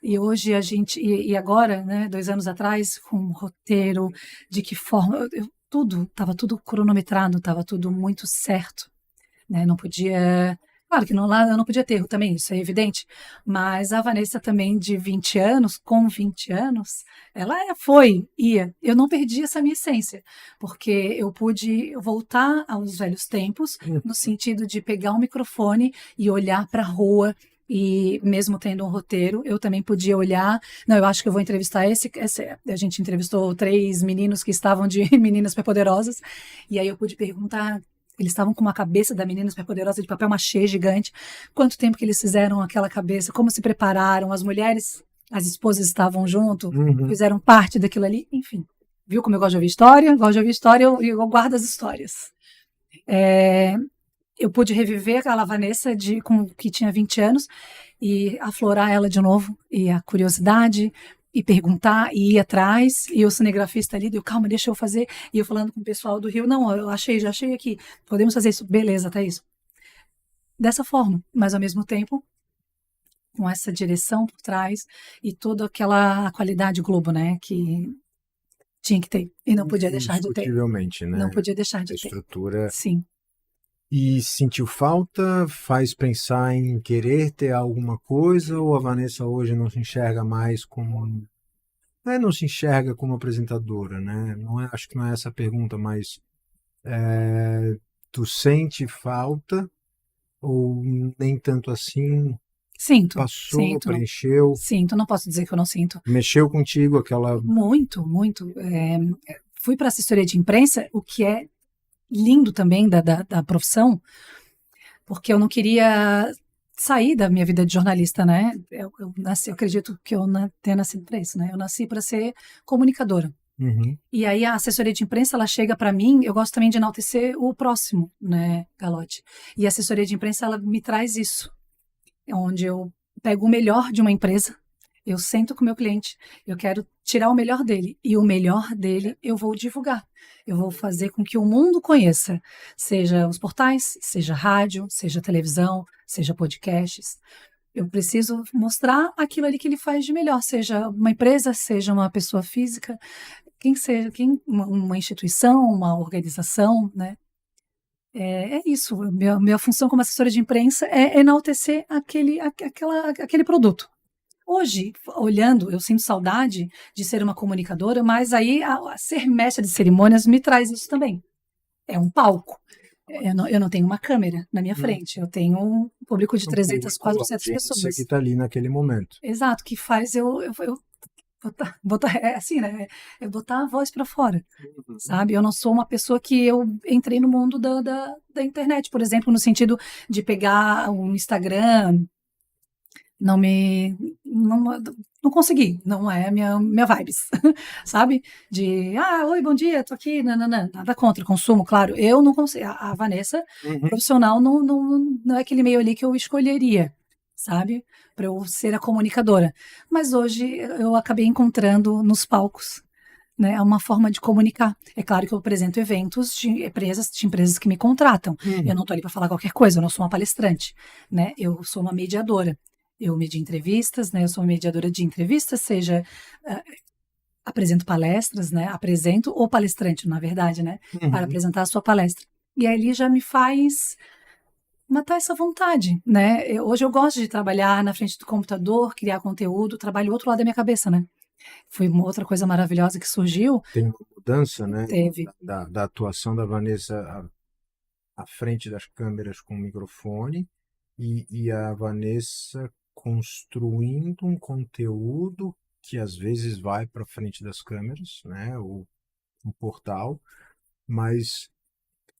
e hoje e agora, né, 2 anos atrás, com um roteiro, de que forma, estava tudo cronometrado, estava tudo muito certo, né, não podia... Claro que lá eu não podia ter erro também, isso é evidente, mas a Vanessa também de 20 anos, com 20 anos, ela ia. Eu não perdi essa minha essência, porque eu pude voltar aos velhos tempos, no sentido de pegar um microfone e olhar para a rua, e mesmo tendo um roteiro, eu também podia olhar, não, eu acho que eu vou entrevistar a gente entrevistou 3 meninos que estavam de Meninas Superpoderosas, e aí eu pude perguntar. Eles estavam com uma cabeça da menina superpoderosa de papel machê gigante. Quanto tempo que eles fizeram aquela cabeça? Como se prepararam? As mulheres, as esposas estavam junto, fizeram parte daquilo ali. Enfim, viu como eu gosto de ouvir história? Gosto de ouvir história e eu guardo as histórias. Eu pude reviver aquela Vanessa que tinha 20 anos e aflorar ela de novo. E a curiosidade... e perguntar, e ir atrás, e o cinegrafista ali deu, calma, deixa eu fazer, e eu falando com o pessoal do Rio, não, eu já achei aqui, podemos fazer isso, beleza, tá isso. Dessa forma, mas ao mesmo tempo, com essa direção por trás, e toda aquela qualidade Globo, né, que tinha que ter, e não podia deixar de ter. Indiscutivelmente, né? Não podia deixar de A ter. estrutura. Sim. E sentiu falta? Faz pensar em querer ter alguma coisa? Ou a Vanessa hoje não se enxerga mais como... não se enxerga como apresentadora, né? Acho que não é essa a pergunta, mas tu sente falta ou nem tanto assim? Sinto, Passou, preencheu, sinto, não posso dizer que eu não sinto. mexeu contigo aquela... Muito, muito. Fui para assessoria de imprensa, o que é lindo também da profissão, porque eu não queria sair da minha vida de jornalista, né? Eu acredito que eu tenha nascido para isso, né? Eu nasci para ser comunicadora. E aí a assessoria de imprensa, ela chega para mim, eu gosto também de enaltecer o próximo, né, Galotti? E a assessoria de imprensa, ela me traz isso, onde eu pego o melhor de uma empresa, eu sento com o meu cliente, eu quero tirar o melhor dele, e o melhor dele eu vou divulgar. Eu vou fazer com que o mundo conheça, seja os portais, seja rádio, seja televisão, seja podcasts. Eu preciso mostrar aquilo ali que ele faz de melhor, seja uma empresa, seja uma pessoa física, uma instituição, uma organização, né? É isso. Minha função como assessora de imprensa é enaltecer aquele produto. Hoje, olhando, eu sinto saudade de ser uma comunicadora, mas aí ser mestra de cerimônias me traz isso também. É um palco. Eu não tenho uma câmera na minha frente. Eu tenho um público de 300, 400 pessoas. que está ali naquele momento. Exato, que faz eu botar, assim, né? É botar a voz para fora, sabe? Eu não sou uma pessoa que eu entrei no mundo da internet, por exemplo, no sentido de pegar um Instagram, não não consegui, não é minha vibes, sabe? Oi, bom dia, tô aqui, nananã, nada contra o consumo, claro, eu não consigo, a Vanessa, profissional, não é aquele meio ali que eu escolheria, sabe? Para eu ser a comunicadora. Mas hoje eu acabei encontrando nos palcos, né, uma forma de comunicar. É claro que eu apresento eventos de empresas que me contratam. Eu não estou ali para falar qualquer coisa, eu não sou uma palestrante, né? Eu sou uma mediadora. Eu medio entrevistas, né? Eu sou uma mediadora de entrevistas, seja apresento palestras, né? Apresento ou palestrante, na verdade, né? Para apresentar a sua palestra. E ali já me faz matar essa vontade, né? Hoje eu gosto de trabalhar na frente do computador, criar conteúdo, trabalho o outro lado da minha cabeça, né? Foi uma outra coisa maravilhosa que surgiu. Tem uma mudança, né, Teve. da atuação da Vanessa à frente das câmeras com o microfone e a Vanessa construindo um conteúdo que às vezes vai para frente das câmeras, né, um portal, mas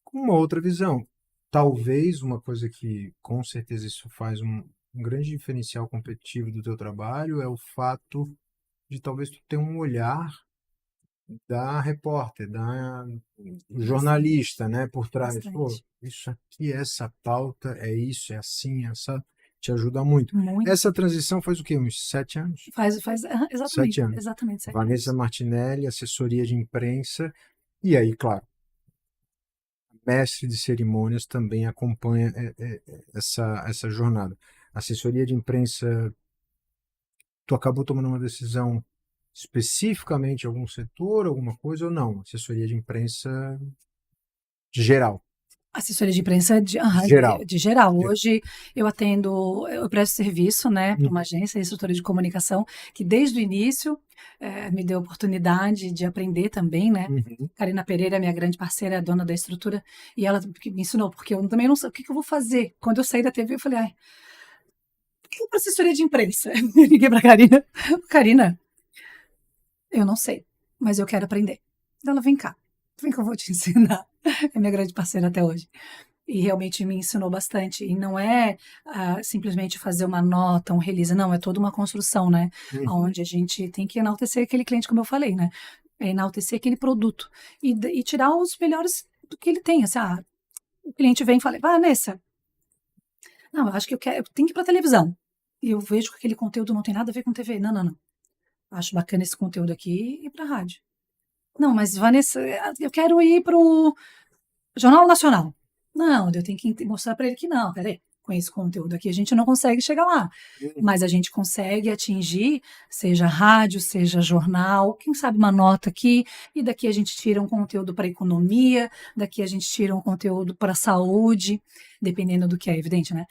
com uma outra visão. Talvez uma coisa que com certeza isso faz um grande diferencial competitivo do teu trabalho é o fato de talvez tu ter um olhar da repórter, da jornalista, né, por trás. Pô, Bastante. isso aqui, essa pauta, é isso, é assim, essa te ajuda muito. Muito. Essa transição faz o quê? Uns 7 anos? Exatamente, 7 anos. exatamente, 7 Vanessa anos. Martinelli, assessoria de imprensa, e aí, claro, mestre de cerimônias também acompanha essa jornada. Assessoria de imprensa, tu acabou tomando uma decisão especificamente em algum setor, alguma coisa, ou não? Assessoria de imprensa geral. Assessoria de imprensa Geral. de geral. Hoje eu presto serviço, né, para uma Uhum. agência, instrutora de comunicação, que desde o início me deu a oportunidade de aprender também, né. Uhum. Karina Pereira, minha grande parceira, é dona da estrutura, e ela que me ensinou, porque eu também não sei o que eu vou fazer. Quando eu saí da TV, eu falei, ai, por que eu vou para assessoria de imprensa? Eu liguei para Karina, Karina, eu não sei, mas eu quero aprender. Então ela, vem que eu vou te ensinar. É minha grande parceira até hoje. E realmente me ensinou bastante. E não é simplesmente fazer uma nota, um release, não, é toda uma construção, né? Uhum. Onde a gente tem que enaltecer aquele cliente, como eu falei, né? É enaltecer aquele produto e tirar os melhores do que ele tem. Assim, o cliente vem e fala, Vanessa, não, eu acho que eu tenho que ir para televisão. E eu vejo que aquele conteúdo não tem nada a ver com TV. Não, não, não. Acho bacana esse conteúdo aqui e para rádio. Não, mas Vanessa, eu quero ir para o Jornal Nacional. Não, eu tenho que mostrar para ele que não, peraí, com esse conteúdo aqui a gente não consegue chegar lá. Mas a gente consegue atingir, seja rádio, seja jornal, quem sabe uma nota aqui, e daqui a gente tira um conteúdo para economia, daqui a gente tira um conteúdo para saúde, dependendo do que é, evidente, né?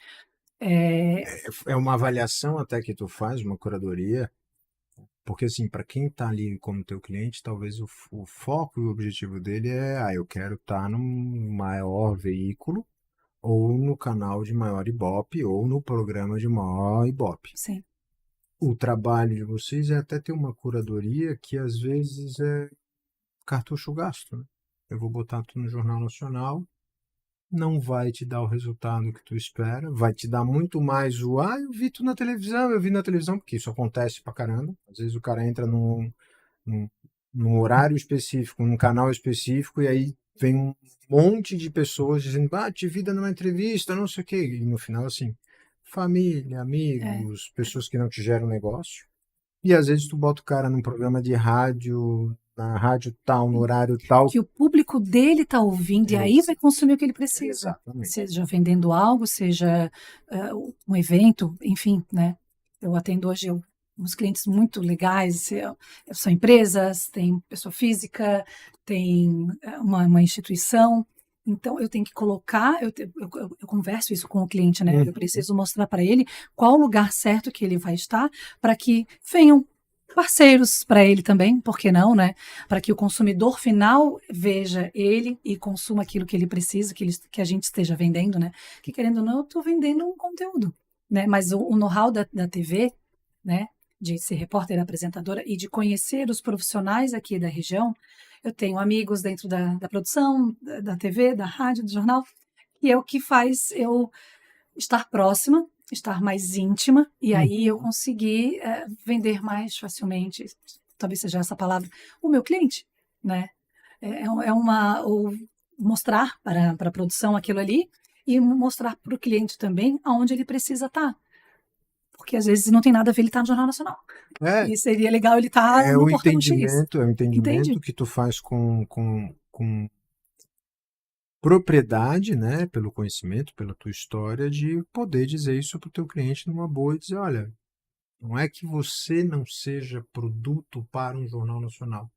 É uma avaliação até que tu faz, uma curadoria, porque assim, para quem está ali como teu cliente, talvez o foco e o objetivo dele eu quero estar num maior veículo, ou no canal de maior Ibope, ou no programa de maior Ibope. Sim. O trabalho de vocês é até ter uma curadoria que às vezes é cartucho gasto, né? Eu vou botar tu no Jornal Nacional, não vai te dar o resultado que tu espera, vai te dar muito mais eu vi tu na televisão, eu vi na televisão, porque isso acontece pra caramba. Às vezes o cara entra num, num horário específico, num canal específico, e aí vem um monte de pessoas dizendo, te vida numa entrevista, não sei o quê. E no final, assim, família, É. amigos, pessoas que não te geram negócio. E às vezes tu bota o cara num programa de rádio, na rádio tal, no horário tal. Que o público dele está ouvindo e aí vai consumir o que ele precisa. Exatamente. Seja vendendo algo, seja um evento, enfim, né? Eu atendo hoje uns clientes muito legais, são empresas, tem pessoa física, tem uma instituição. Então, eu tenho que colocar, eu converso isso com o cliente, né? Eu preciso mostrar para ele qual o lugar certo que ele vai estar para que venham parceiros para ele também, por que não, né? Para que o consumidor final veja ele e consuma aquilo que ele precisa, que a gente esteja vendendo, né? Que querendo ou não, eu estou vendendo um conteúdo, né? Mas o know-how da TV, né? De ser repórter, apresentadora e de conhecer os profissionais aqui da região, eu tenho amigos dentro da produção, da TV, da rádio, do jornal, que é o que faz eu estar próxima estar mais íntima, e aí eu consegui vender mais facilmente, talvez seja essa palavra, o meu cliente, né? Ou mostrar para a produção aquilo ali e mostrar para o cliente também aonde ele precisa estar. Porque às vezes não tem nada a ver ele estar no Jornal Nacional. É, E seria legal ele estar no Portão X. é o entendimento Entende? que tu faz com propriedade, né, pelo conhecimento, pela tua história, de poder dizer isso para o teu cliente numa boa e dizer, olha, não é que você não seja produto para um jornal nacional.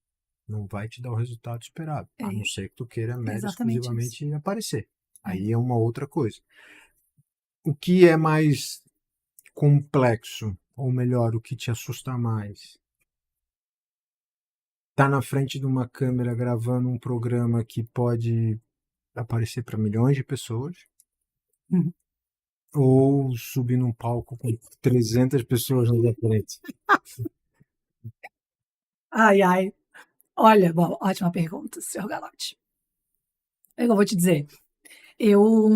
Não vai te dar o resultado esperado, a não ser que tu queira mera e Exatamente isso. exclusivamente aparecer. Aí é uma outra coisa. O que é mais complexo, ou melhor, o que te assusta mais? Tá na frente de uma câmera gravando um programa que pode aparecer para milhões de pessoas, Uhum. ou subir num palco com 300 pessoas na tua frente? Ai, ai. Olha, bom, ótima pergunta, senhor Galotti. Eu vou te dizer, eu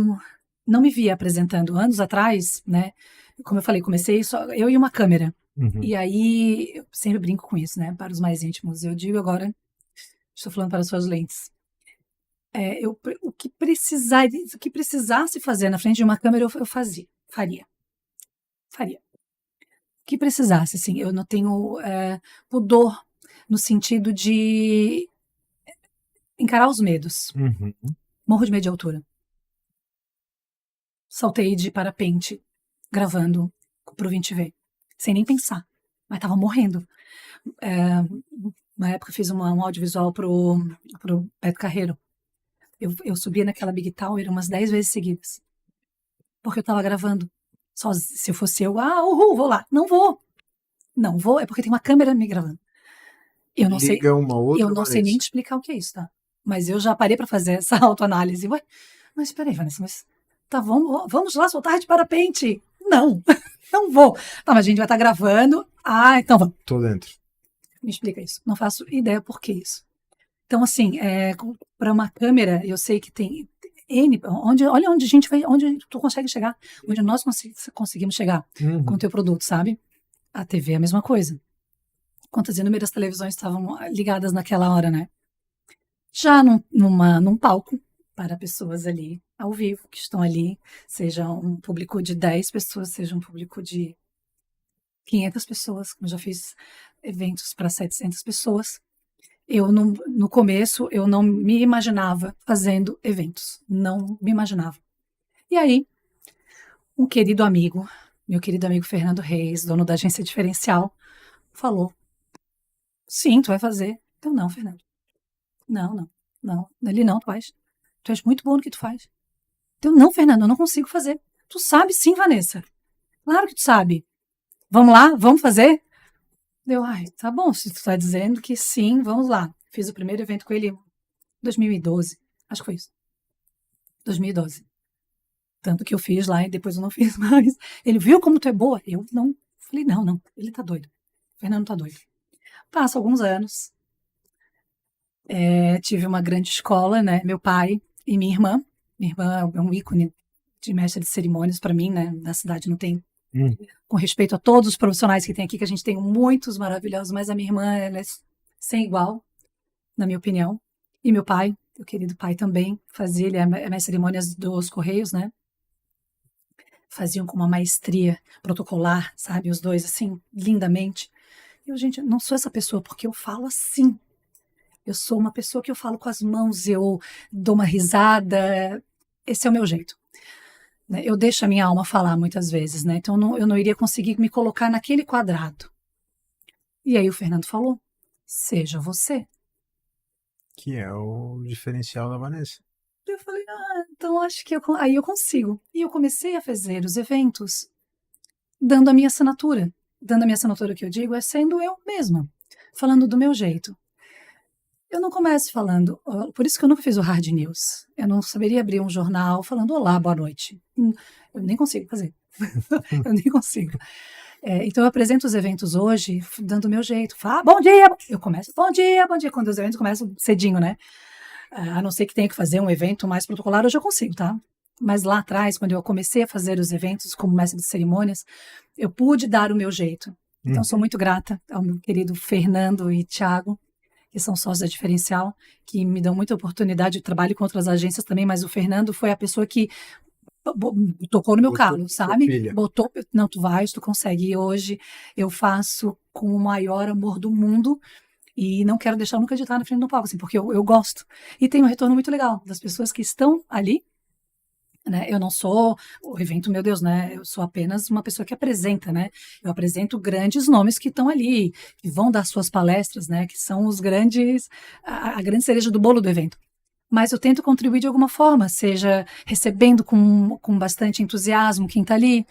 não me via apresentando anos atrás, né? Como eu falei, comecei só eu e uma câmera. Uhum. E aí, eu sempre brinco com isso, né? Para os mais íntimos. Eu digo agora, estou falando para as suas lentes. O que precisasse fazer na frente de uma câmera, eu faria. O que precisasse, assim, eu não tenho pudor no sentido de encarar os medos. Uhum. Morro de medo de altura. Saltei de parapente, gravando pro 20V, sem nem pensar, mas tava morrendo. Na época eu fiz um audiovisual pro Beto Carreiro. Eu subia naquela Big Tower umas 10 vezes seguidas, porque eu tava gravando. Só se eu fosse eu, uhul, vou lá. Não vou. Não vou, é porque tem uma câmera me gravando. Eu não sei, Liga uma outra eu não sei nem Vanessa. te explicar o que é isso, tá? Mas eu já parei pra fazer essa autoanálise. Ué, mas peraí, Vanessa, mas tá, vamos lá soltar de parapente. Não, não vou. Tá, mas a gente vai estar gravando. Ah, então vamos. Tô dentro. Me explica isso. Não faço ideia por que isso. Então, assim, para uma câmera, eu sei que tem N, olha onde a gente vai, onde tu consegue chegar, onde nós conseguimos chegar Uhum. com o teu produto, sabe? A TV é a mesma coisa. Quantas inúmeras televisões estavam ligadas naquela hora, né? Já num palco, para pessoas ali ao vivo, que estão ali, seja um público de 10 pessoas, seja um público de 500 pessoas, como eu já fiz eventos para 700 pessoas. Eu, no começo, eu não me imaginava fazendo eventos, não me imaginava. E aí, um querido amigo, meu querido amigo Fernando Reis, dono da agência Diferencial, falou, sim, tu vai fazer. Então, não, Fernando. Não. Ele não, tu faz. Tu és muito bom no que tu faz. Então, não, Fernando, eu não consigo fazer. Tu sabe sim, Vanessa. Claro que tu sabe. Vamos lá, vamos fazer? Deu, ai, tá bom, se tu tá dizendo que sim, vamos lá. Fiz o primeiro evento com ele em 2012. Acho que foi isso. 2012. Tanto que eu fiz lá e depois eu não fiz mais. Ele viu como tu é boa? Eu não. Falei, não. Ele tá doido. O Fernando tá doido. Passa alguns anos. Tive uma grande escola, né? Meu pai e minha irmã. Minha irmã é um ícone de mestre de cerimônias para mim, né? Na cidade não tem. Com respeito a todos os profissionais que tem aqui, que a gente tem muitos maravilhosos, mas a minha irmã, ela é sem igual, na minha opinião. E meu pai, meu querido pai também, fazia, ele é mestre de cerimônias dos Correios, né? Faziam com uma maestria protocolar, sabe? Os dois, assim, lindamente. Eu, gente, não sou essa pessoa, porque eu falo assim. Eu sou uma pessoa que eu falo com as mãos, eu dou uma risada. Esse é o meu jeito. Eu deixo a minha alma falar muitas vezes, né? Então eu não iria conseguir me colocar naquele quadrado. E aí o Fernando falou, seja você. Que é o diferencial da Vanessa. Eu falei, então acho que aí eu consigo. E eu comecei a fazer os eventos dando a minha assinatura. Dando a minha assinatura, que eu digo, é sendo eu mesma, falando do meu jeito. Eu não começo falando, por isso que eu nunca fiz o hard news. Eu não saberia abrir um jornal falando olá, boa noite. Eu nem consigo fazer. Eu nem consigo. Então eu apresento os eventos hoje dando o meu jeito. Bom dia! Eu começo, bom dia! Quando os eventos começam cedinho, né? A não ser que tenha que fazer um evento mais protocolar, hoje eu consigo, tá? mas lá atrás, quando eu comecei a fazer os eventos como mestre de cerimônias, eu pude dar o meu jeito. Então, sou muito grata ao meu querido Fernando e Thiago, que são sócios da Diferencial, que me dão muita oportunidade. Eu trabalho com outras agências também, mas o Fernando foi a pessoa que tocou no meu calo, sabe? Pilha. Botou, não, tu vais, tu consegue. E hoje eu faço com o maior amor do mundo e não quero deixar nunca de estar na frente do palco, assim, porque eu gosto. E tem um retorno muito legal das pessoas que estão ali, né? Eu não sou o evento, meu Deus, né? Eu sou apenas uma pessoa que apresenta, né? Eu apresento grandes nomes que estão ali, que vão dar suas palestras, né? Que são os grandes, a grande cereja do bolo do evento. Mas eu tento contribuir de alguma forma, seja recebendo com bastante entusiasmo quem está ali.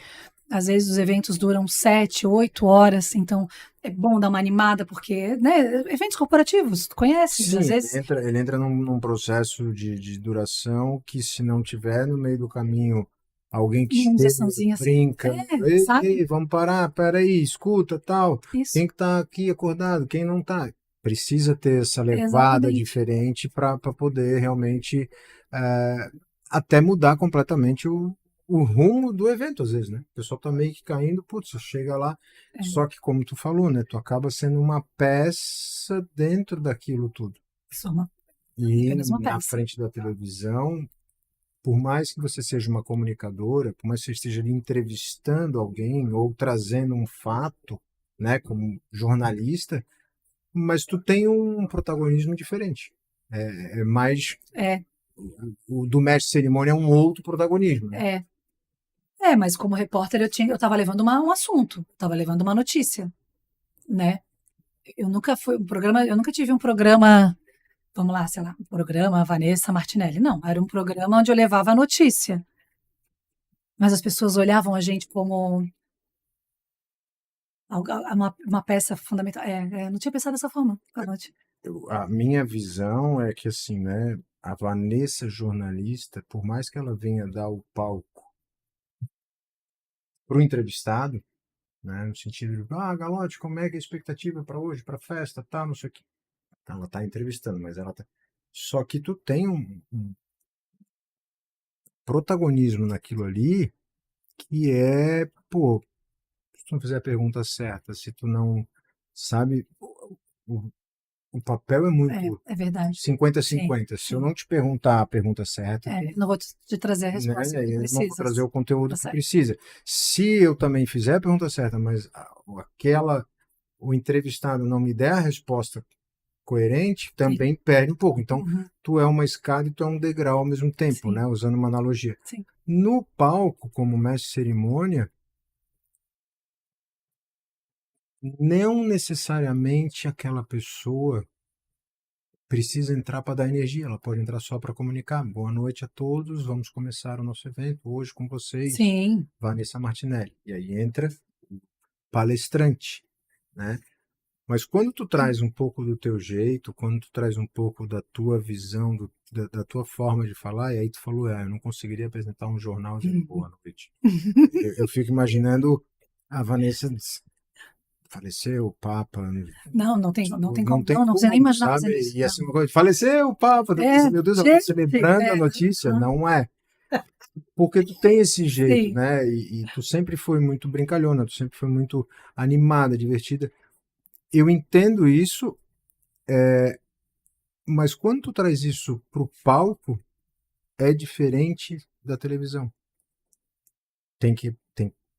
Às vezes os eventos duram 7, 8 horas, então é bom dar uma animada, porque, né, eventos corporativos, tu conheces, Sim, às vezes. ele entra num processo de duração que, se não tiver no meio do caminho alguém que Uma chega, injeçãozinha assim. brinca, ei, Sabe? vamos parar, peraí, escuta, tal, Isso, quem que tá aqui acordado, quem não tá? Precisa ter essa levada exatamente. diferente para poder realmente até mudar completamente o rumo do evento, às vezes, né? O pessoal tá meio que caindo, putz, chega lá, É, só que como tu falou, né? Tu acaba sendo uma peça dentro daquilo tudo. só E apenas uma na peça. frente da televisão, por mais que você seja uma comunicadora, por mais que você esteja ali entrevistando alguém ou trazendo um fato, né, como jornalista, mas tu tem um protagonismo diferente. É mais É, o do mestre de cerimônia é um outro protagonismo, né? é. Mas como repórter eu estava levando um assunto, estava levando uma notícia, né? Eu nunca tive um programa, vamos lá, sei lá, um programa Vanessa Martinelli. Não, era um programa onde eu levava a notícia. Mas as pessoas olhavam a gente como uma peça fundamental. Não tinha pensado dessa forma, Carlote. A minha visão é que, assim, né, a Vanessa jornalista, por mais que ela venha dar o palco para o entrevistado, né, no sentido de, Galote, como é que é a expectativa para hoje, para a festa, tal, não sei o quê. Ela está entrevistando, mas ela tá... Só que tu tem um protagonismo naquilo ali que é, pô, se tu não fizer a pergunta certa, se tu não sabe, o, o papel é muito É verdade. Sim, 50-50. Se eu sim. não te perguntar a pergunta certa, Não vou te trazer a né, resposta que tu eu não vou trazer precisas. o conteúdo Tá que certo. precisa. Se eu também fizer a pergunta certa, mas o entrevistado não me der a resposta coerente, Sim. também perde um pouco. Então, Uhum. tu é uma escada e tu é um degrau ao mesmo tempo, Sim, né? Usando uma analogia. sim. No palco, como mestre de cerimônia, não necessariamente aquela pessoa precisa entrar para dar energia, ela pode entrar só para comunicar. Boa noite a todos, vamos começar o nosso evento hoje com vocês, Sim. Vanessa Martinelli. E aí entra o palestrante, né? Mas quando tu traz um pouco do teu jeito, quando tu traz um pouco da tua visão, da tua forma de falar, e aí tu falou, eu não conseguiria apresentar um jornal dizendo boa noite. Eu fico imaginando a Vanessa faleceu, o Papa, Não tem não como. tem Não precisa nem como, imaginar fazendo sabe? isso. E Não. assim, uma coisa, faleceu o Papa, tu pensa, meu Deus, ela está Gente, celebrando a notícia, não é? Porque tu tem esse jeito, sim. né? E tu sempre foi muito brincalhona, tu sempre foi muito animada, divertida. Eu entendo isso, mas quando tu traz isso pro palco, é diferente da televisão. Tem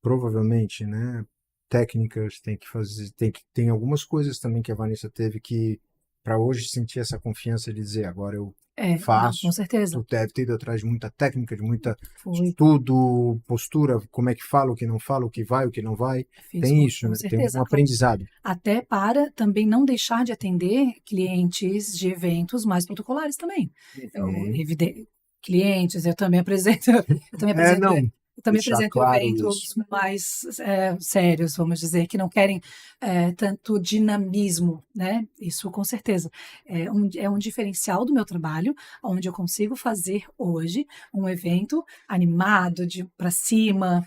provavelmente, né? Técnicas, tem que fazer, tem algumas coisas também que a Vanessa teve que, para hoje, sentir essa confiança de dizer, agora eu Não, com faço. certeza. Tu deve ter ido atrás de muita técnica, de muita Fui, estudo, postura, como é que fala, o que não fala, o que vai, o que não vai. fiz Tem isso, com né? Tem um certeza, claro. aprendizado. Até para também não deixar de atender clientes de eventos mais protocolares também. Uhum. Clientes, eu também apresento, eu também apresento, Não, eu também deixar apresento claro eventos isso. mais sérios, vamos dizer, que não querem tanto dinamismo, né? Isso com certeza. É um diferencial do meu trabalho, onde eu consigo fazer hoje um evento animado, de para cima,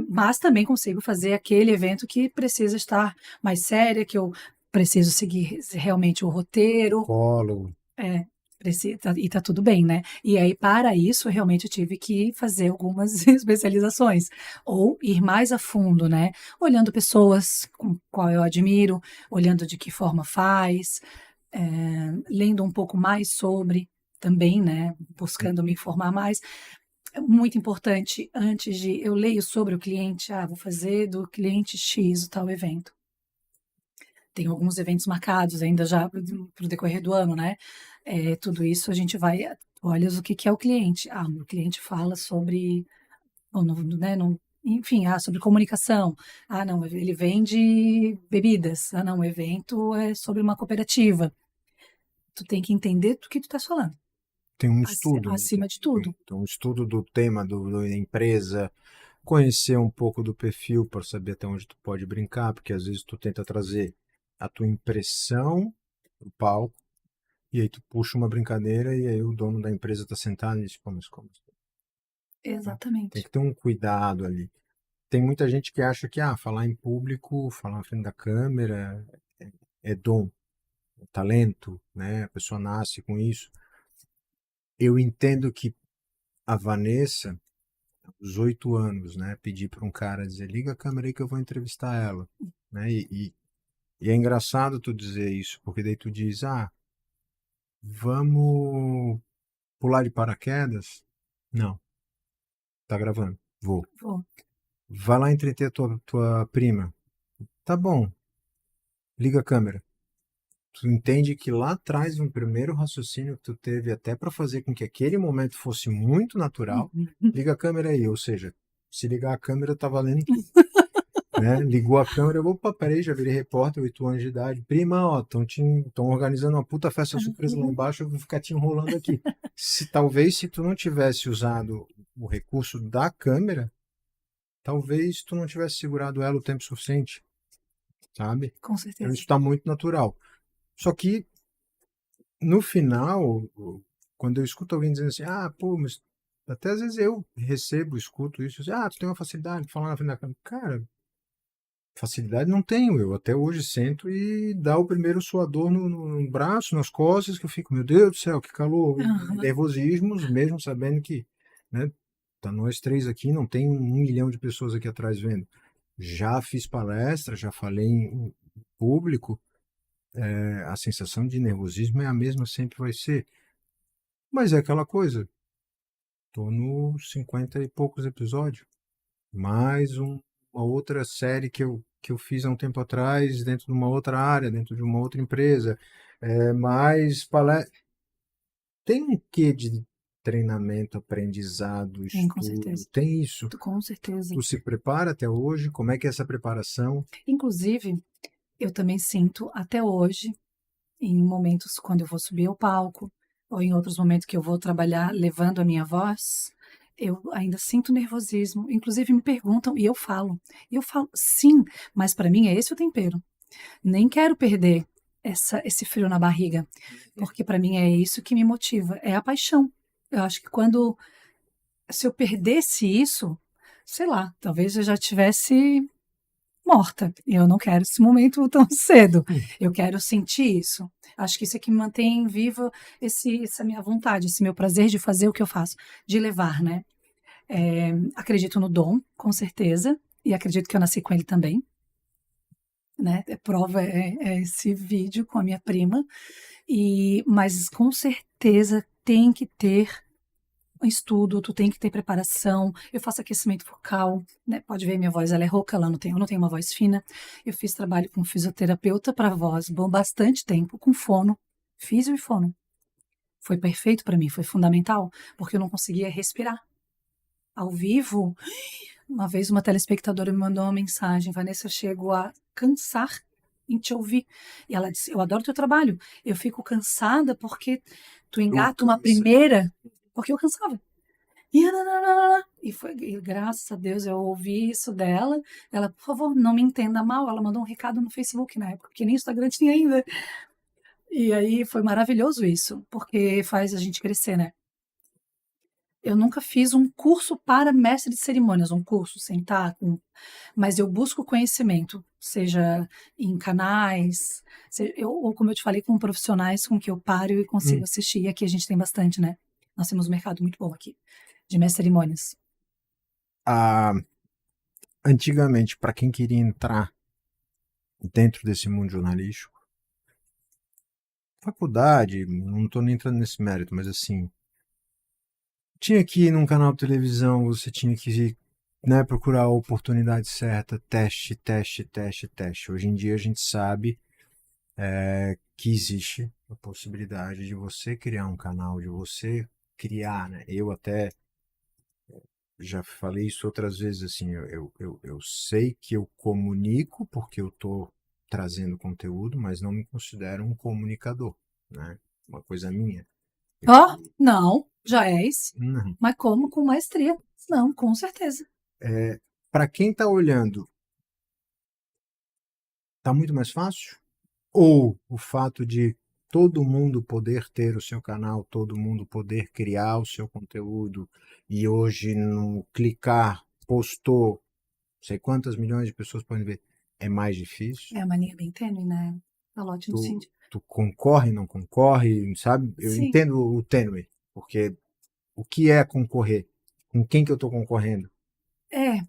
mas também consigo fazer aquele evento que precisa estar mais séria, que eu preciso seguir realmente o roteiro. Colo. É, E tá tudo bem, né? E aí, para isso, realmente eu tive que fazer algumas especializações, ou ir mais a fundo, né? Olhando pessoas com qual eu admiro, olhando de que forma faz, lendo um pouco mais sobre também, né? Buscando me informar mais. É muito importante, antes de eu leio sobre o cliente, vou fazer do cliente X o tal evento. Tem alguns eventos marcados ainda já para o decorrer do ano, né? Tudo isso a gente vai, olha o que é o cliente. O cliente fala sobre, ou né, enfim, sobre comunicação. Não, ele vende bebidas. Não, o evento é sobre uma cooperativa. Tu tem que entender do que tu estás falando, Tem um estudo, né? acima de tudo. Então, um estudo do tema da empresa, conhecer um pouco do perfil para saber até onde tu pode brincar, porque às vezes tu tenta trazer a tua impressão pro palco, e aí tu puxa uma brincadeira e aí o dono da empresa está sentado e diz, pô, mas como? Né? Tem Exatamente. que ter um cuidado ali. Tem muita gente que acha que falar em público, falar na frente da câmera é dom, é talento, né? A pessoa nasce com isso. Eu entendo que a Vanessa, aos 8 anos, né, pedir para um cara dizer, liga a câmera aí que eu vou entrevistar ela, né? E é engraçado tu dizer isso, porque daí tu diz, vamos pular de paraquedas? Não, tá gravando, vou. Bom, Vai lá entreter a tua prima. Tá bom, liga a câmera. Tu entende que lá atrás, um primeiro raciocínio que tu teve até para fazer com que aquele momento fosse muito natural, liga a câmera aí, ou seja, se ligar a câmera tá valendo tudo, né? Ligou a câmera, opa, peraí, já virei repórter, 8 anos de idade, prima, ó, estão organizando uma puta festa surpresa lá embaixo, eu vou ficar te enrolando aqui. Talvez se tu não tivesse usado o recurso da câmera, talvez tu não tivesse segurado ela o tempo suficiente, sabe? com Então certeza. isso está muito natural. Só que no final, quando eu escuto alguém dizendo assim, pô, mas até às vezes eu recebo, escuto isso, assim, tu tem uma facilidade de falar na frente da câmera. Cara, facilidade não tenho. Eu até hoje sento e dá o primeiro suador no braço, nas costas, que eu fico, meu Deus do céu, que calor. Aham, Nervosismos, mesmo sabendo que, né, tá nós três aqui, não tem 1 milhão de pessoas aqui atrás vendo. Já fiz palestra, já falei em público, a sensação de nervosismo é a mesma, sempre vai ser. Mas é aquela coisa, tô nos 50 e poucos episódios. Mais uma outra série que eu fiz há um tempo atrás, dentro de uma outra área, dentro de uma outra empresa. Mais palestra. Tem um quê de treinamento, aprendizado, tem, com estudo? certeza. Tem isso. Com certeza. Tu se prepara até hoje? Como é que é essa preparação? Inclusive, eu também sinto até hoje, em momentos quando eu vou subir ao palco, ou em outros momentos que eu vou trabalhar levando a minha voz, eu ainda sinto nervosismo. Inclusive me perguntam e eu falo. E eu falo, sim, mas para mim é esse o tempero. Nem quero perder esse frio na barriga, porque para mim é isso que me motiva, é a paixão. Eu acho que se eu perdesse isso, sei lá, talvez eu já tivesse morta. E eu não quero esse momento tão cedo. Eu quero sentir isso. Acho que isso é que me mantém viva essa minha vontade, esse meu prazer de fazer o que eu faço, de levar, né? Acredito no dom, com certeza, e acredito que eu nasci com ele também, né? Prova é esse vídeo com a minha prima. Mas com certeza tem que ter um estudo, tu tem que ter preparação. Eu faço aquecimento vocal, né? Pode ver, minha voz ela é rouca, eu não tenho uma voz fina. Eu fiz trabalho com fisioterapeuta para voz, bastante tempo, com fono, físio e fono. Foi perfeito para mim, foi fundamental, porque eu não conseguia respirar. Ao vivo, uma vez uma telespectadora me mandou uma mensagem, Vanessa, eu chego a cansar em te ouvir. E ela disse, eu adoro teu trabalho, eu fico cansada porque tu engata uma primeira, porque eu cansava. E graças a Deus eu ouvi isso dela. Ela, por favor, não me entenda mal. Ela mandou um recado no Facebook na época, porque nem Instagram tinha ainda. E aí foi maravilhoso isso, porque faz a gente crescer, né? Eu nunca fiz um curso para mestre de cerimônias, um curso, sentar, mas eu busco conhecimento, seja em canais, ou como eu te falei, com profissionais com que eu paro e consigo assistir. E aqui a gente tem bastante, né? Nós temos um mercado muito bom aqui, de mestre de cerimônias. Antigamente, para quem queria entrar dentro desse mundo jornalístico, faculdade, não estou nem entrando nesse mérito, mas assim, tinha que ir num canal de televisão, você tinha que, né, procurar a oportunidade certa, teste, teste, teste, teste. Hoje em dia a gente sabe que existe a possibilidade de você criar um canal, de você criar, né? Eu até já falei isso outras vezes, assim, eu sei que eu comunico porque eu estou trazendo conteúdo, mas não me considero um comunicador, né? Uma coisa minha. Ó, não, já és, Não. mas como? Com maestria. Não, com certeza. Para quem está olhando, está muito mais fácil? Ou o fato de todo mundo poder ter o seu canal, todo mundo poder criar o seu conteúdo e hoje no clicar, postou, sei quantas milhões de pessoas podem ver, é mais difícil? É uma linha bem tênue, né? Calote no sentido. Tu concorre, não concorre, sabe? Eu Sim. entendo o tênue, porque o que é concorrer? Com quem que eu estou concorrendo? É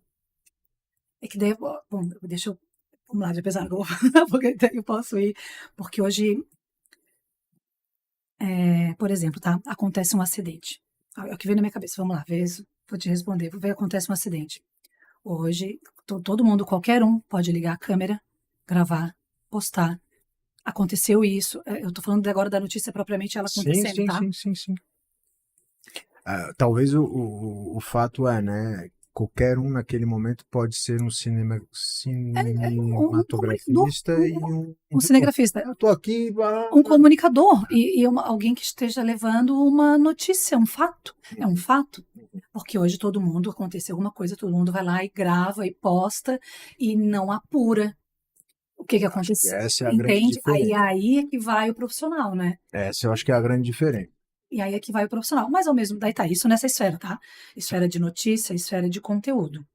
que daí, bom, deixa eu, vamos lá, de pesar que eu vou falar, porque daí eu posso ir, porque hoje, por exemplo, tá? Acontece um acidente. É o que veio na minha cabeça, vamos lá, vou te responder. Acontece um acidente. Hoje, todo mundo, qualquer um, pode ligar a câmera, gravar, postar. Aconteceu isso. Eu tô falando agora da notícia propriamente ela acontecendo, tá? Sim. Talvez o fato é, né? Qualquer um naquele momento pode ser um Um comunicador, cinematografista e um um repórter. cinegrafista, Eu tô aqui. um comunicador e alguém que esteja levando uma notícia, um fato. É um fato. Porque hoje todo mundo, aconteceu alguma coisa, todo mundo vai lá e grava e posta e não apura o que aconteceu. Essa é a grande Entende? diferença. Aí é que vai o profissional, né? Essa eu acho que é a grande diferença. E aí é que vai o profissional. Mas ao mesmo, daí tá, isso nessa esfera, tá? Esfera de notícia, esfera de conteúdo.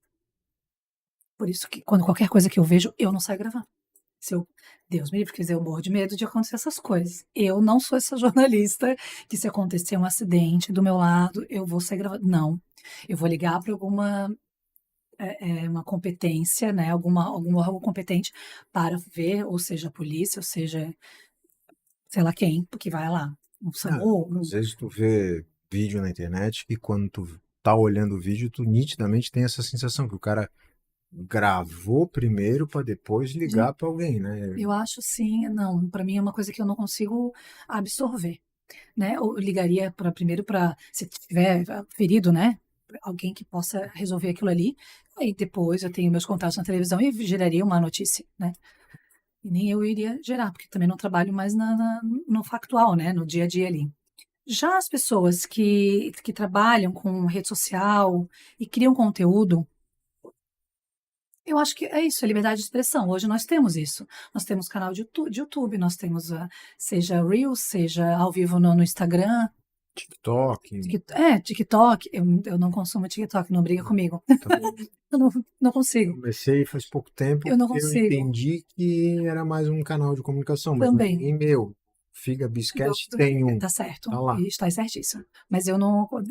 Por isso que quando qualquer coisa que eu vejo, eu não saio gravando. Deus me livre, quer dizer, eu morro de medo de acontecer essas coisas. Eu não sou essa jornalista que se acontecer um acidente do meu lado, eu vou sair gravando. Não. Eu vou ligar para alguma uma competência, né? Algum órgão competente para ver, ou seja, a polícia, ou seja, sei lá quem, porque vai lá. Um SAMU, Às vezes tu vê vídeo na internet e quando tu tá olhando o vídeo, tu nitidamente tem essa sensação que o cara gravou primeiro para depois ligar para alguém, né? eu acho sim, não, para mim é uma coisa que eu não consigo absorver, né? Eu ligaria primeiro para se tiver ferido, né? Alguém que possa resolver aquilo ali. Aí depois eu tenho meus contatos na televisão e geraria uma notícia, né? E nem eu iria gerar, porque também não trabalho mais no factual, né? No dia a dia ali. Já as pessoas que trabalham com rede social e criam conteúdo, eu acho que é isso, é liberdade de expressão. Hoje nós temos isso. Nós temos canal de YouTube, nós temos, seja Reels, seja ao vivo no Instagram, TikTok. TikTok. Eu não consumo TikTok, não briga comigo. Eu não consigo. Comecei faz pouco tempo Eu não porque eu consigo. entendi que era mais um canal de comunicação, mas não é Também. nem meu. Figa Biscast tem um. Tá certo, Tá lá. e está certíssimo. Mas eu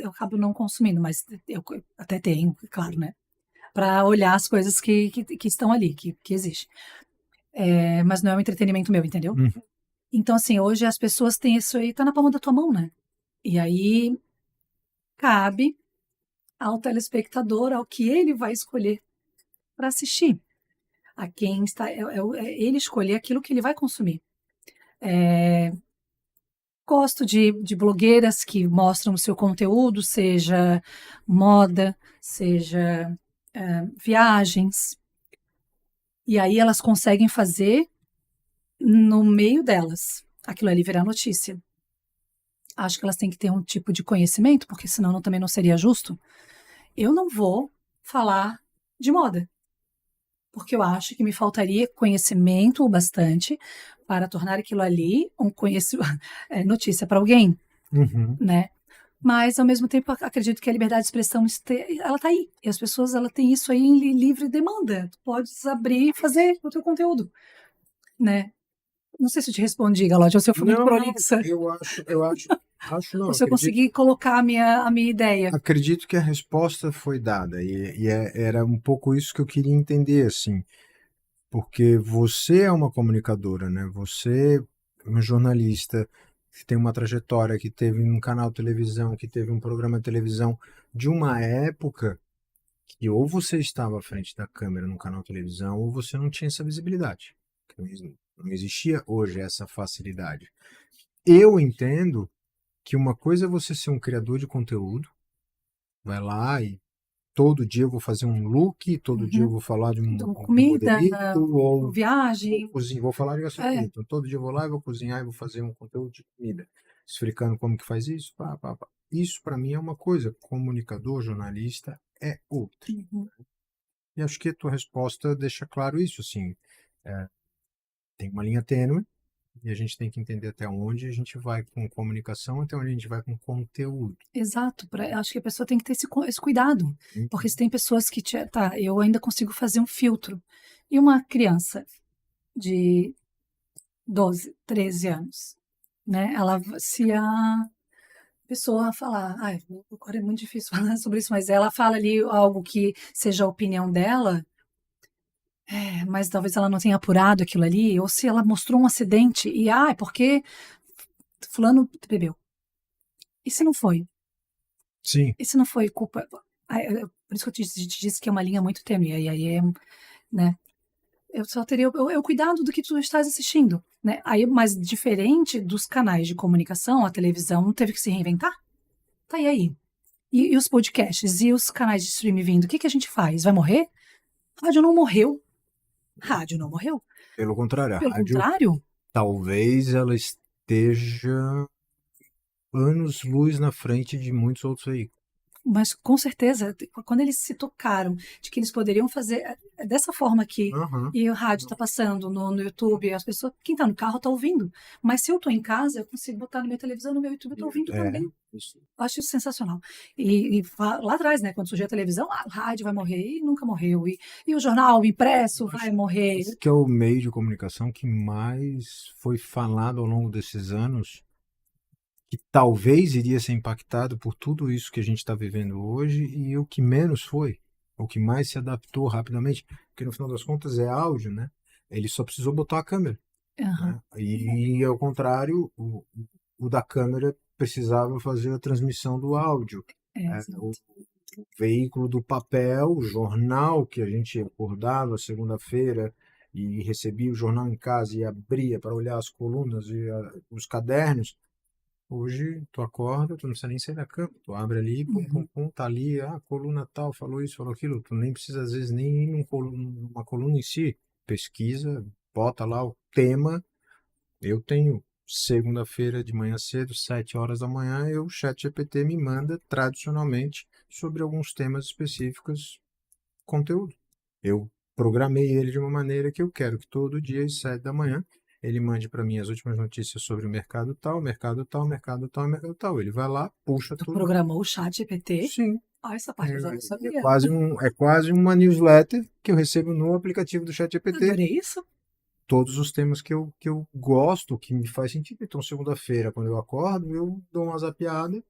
acabo não consumindo, mas eu até tenho, claro, né? Para olhar as coisas que estão ali, que existem. Mas não é um entretenimento meu, entendeu? Então, assim, hoje as pessoas têm isso aí, tá na palma da tua mão, né? E aí cabe ao telespectador, ao que ele vai escolher para assistir. A quem está, ele escolher aquilo que ele vai consumir. Gosto de blogueiras que mostram o seu conteúdo, seja moda, seja viagens. E aí elas conseguem fazer no meio delas aquilo ali virar notícia. Acho que elas têm que ter um tipo de conhecimento, porque senão também não seria justo. Eu não vou falar de moda, porque eu acho que me faltaria conhecimento o bastante para tornar aquilo ali notícia para alguém, né? Mas, ao mesmo tempo, acredito que a liberdade de expressão, ela está aí. E as pessoas, ela tem isso aí em livre demanda. Tu podes abrir e fazer o teu conteúdo, né? Não sei se eu te respondi, Galote, ou se eu fui muito Não, prolixa, acho não, ou se eu consegui colocar a minha ideia. acredito que a resposta foi dada era um pouco isso que eu queria entender, assim, porque você é uma comunicadora, né? Você é uma jornalista que tem uma trajetória, que teve um canal de televisão, que teve um programa de televisão de uma época que ou você estava à frente da câmera num canal de televisão ou você não tinha essa visibilidade. Não existia hoje essa facilidade. Eu entendo que uma coisa é você ser um criador de conteúdo, vai lá e todo dia eu vou fazer um look, todo dia eu Uhum. vou falar de Então, um comida, modelito, ou viagem, cozinho, vou falar de gastronomia. é, Então, todo dia eu vou lá e vou cozinhar e vou fazer um conteúdo de comida, explicando como que faz isso, pá, pá, pá. Isso para mim é uma coisa, comunicador, jornalista é outra. uhum, E acho que a tua resposta deixa claro isso, assim, é, tem uma linha tênue e a gente tem que entender até onde a gente vai com comunicação, até onde a gente vai com conteúdo. exato. Acho que a pessoa tem que ter esse cuidado. Porque se tem pessoas que, tá, eu ainda consigo fazer um filtro. E uma criança de 12, 13 anos, né? Se a pessoa falar, ai, agora é muito difícil falar sobre isso, mas ela fala ali algo que seja a opinião dela, mas talvez ela não tenha apurado aquilo ali, ou se ela mostrou um acidente e, é porque fulano bebeu. E se não foi? Sim, E se não foi culpa? Por isso que te disse que é uma linha muito tênue, e aí né? Eu só teria o cuidado do que tu estás assistindo, né? Aí, mas diferente dos canais de comunicação, a televisão teve que se reinventar. Tá, e aí? E os podcasts e os canais de streaming vindo, o que a gente faz? Vai morrer? Rádio não morreu. Rádio não morreu. pelo contrário, a Pelo rádio contrário, talvez ela esteja anos-luz na frente de muitos outros aí. mas com certeza, quando eles se tocaram de que eles poderiam fazer dessa forma aqui, Aham. e o rádio está passando no YouTube, as pessoas, quem está no carro está ouvindo. Mas se eu estou em casa, eu consigo botar no minha televisão, no meu YouTube, eu estou ouvindo É, também. isso. Eu acho isso sensacional. Lá atrás, né, quando surgiu a televisão, o rádio vai morrer e nunca morreu. E o jornal o impresso vai morrer. Esse que é o meio de comunicação que mais foi falado ao longo desses anos, que talvez iria ser impactado por tudo isso que a gente está vivendo hoje, e o que menos foi, o que mais se adaptou rapidamente, porque no final das contas é áudio, né? Ele só precisou botar a câmera, Aham, né? E ao contrário, o da câmera precisava fazer a transmissão do áudio. O exato. veículo do papel, o jornal que a gente acordava segunda-feira e recebia o jornal em casa e abria para olhar as colunas e os cadernos. Hoje tu acorda, tu não precisa nem sair da cama, tu abre ali, pum, pum, Uhum. pum, tá ali, coluna tal, falou isso, falou aquilo, tu nem precisa às vezes nem ir numa coluna em si, pesquisa, bota lá o tema. Eu tenho segunda-feira de manhã cedo, 7 horas da manhã, o ChatGPT me manda tradicionalmente sobre alguns temas específicos conteúdo. Eu programei ele de uma maneira que eu quero que todo dia às 7 da manhã ele mande para mim as últimas notícias sobre o mercado tal, mercado tal, mercado tal, mercado tal. Ele vai lá, puxa Tu tudo. programou o chat GPT? Sim, Ah, essa parte eu já não sabia. é quase uma newsletter que eu recebo no aplicativo do ChatGPT. Adorei isso. Todos os temas que eu gosto, que me faz sentido. Então, segunda-feira, quando eu acordo, eu dou uma zapiada.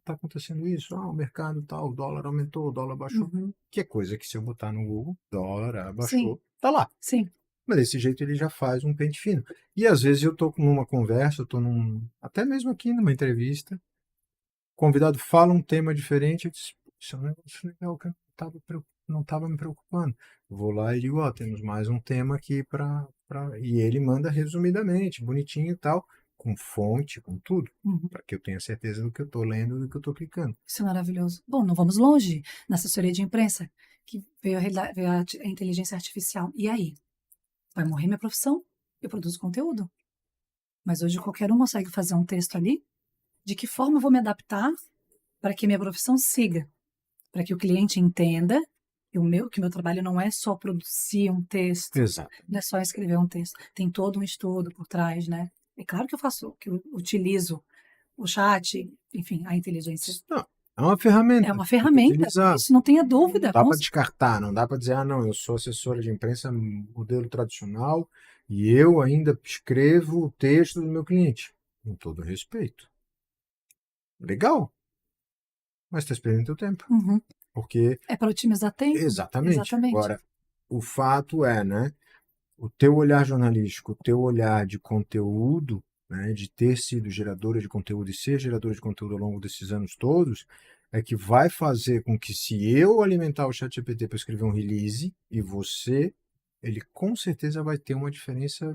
Tá acontecendo isso? O mercado tal, o dólar aumentou, o dólar baixou. Uhum. Que é coisa que se eu botar no Google, dólar Sim, abaixou, tá lá. sim. Mas desse jeito ele já faz um pente fino. E às vezes eu tô numa conversa, até mesmo aqui numa entrevista, o convidado fala um tema diferente, eu disse, isso é um negócio legal que eu não estava me preocupando. Eu vou lá e digo, temos mais um tema aqui e ele manda resumidamente, bonitinho e tal, com fonte, com tudo, Uhum. para que eu tenha certeza do que eu estou lendo e do que eu estou clicando. Isso é maravilhoso. Bom, não vamos longe. Na assessoria de imprensa, que veio a inteligência artificial. E aí? Vai morrer minha profissão? Eu produzo conteúdo. Mas hoje qualquer um consegue fazer um texto ali. De que forma eu vou me adaptar para que minha profissão siga? Para que o cliente entenda que o meu trabalho não é só produzir um texto, Exato. não é só escrever um texto. Tem todo um estudo por trás, né? É claro que eu utilizo o chat, enfim, a inteligência Não, é uma ferramenta. é uma Tem que ferramenta, utilizar. isso não tenha dúvida. Não dá para descartar, não dá para dizer, ah, não, eu sou assessora de imprensa modelo tradicional e eu ainda escrevo o texto do meu cliente. Com todo respeito. Legal, mas está perdendo teu tempo. Uhum. Porque, É para otimizar tempo. exatamente. Exatamente. Agora, o fato é, né? O teu olhar jornalístico, o teu olhar de conteúdo, né, de ter sido geradora de conteúdo e ser geradora de conteúdo ao longo desses anos todos, é que vai fazer com que se eu alimentar o ChatGPT para escrever um release e você, ele com certeza vai ter uma diferença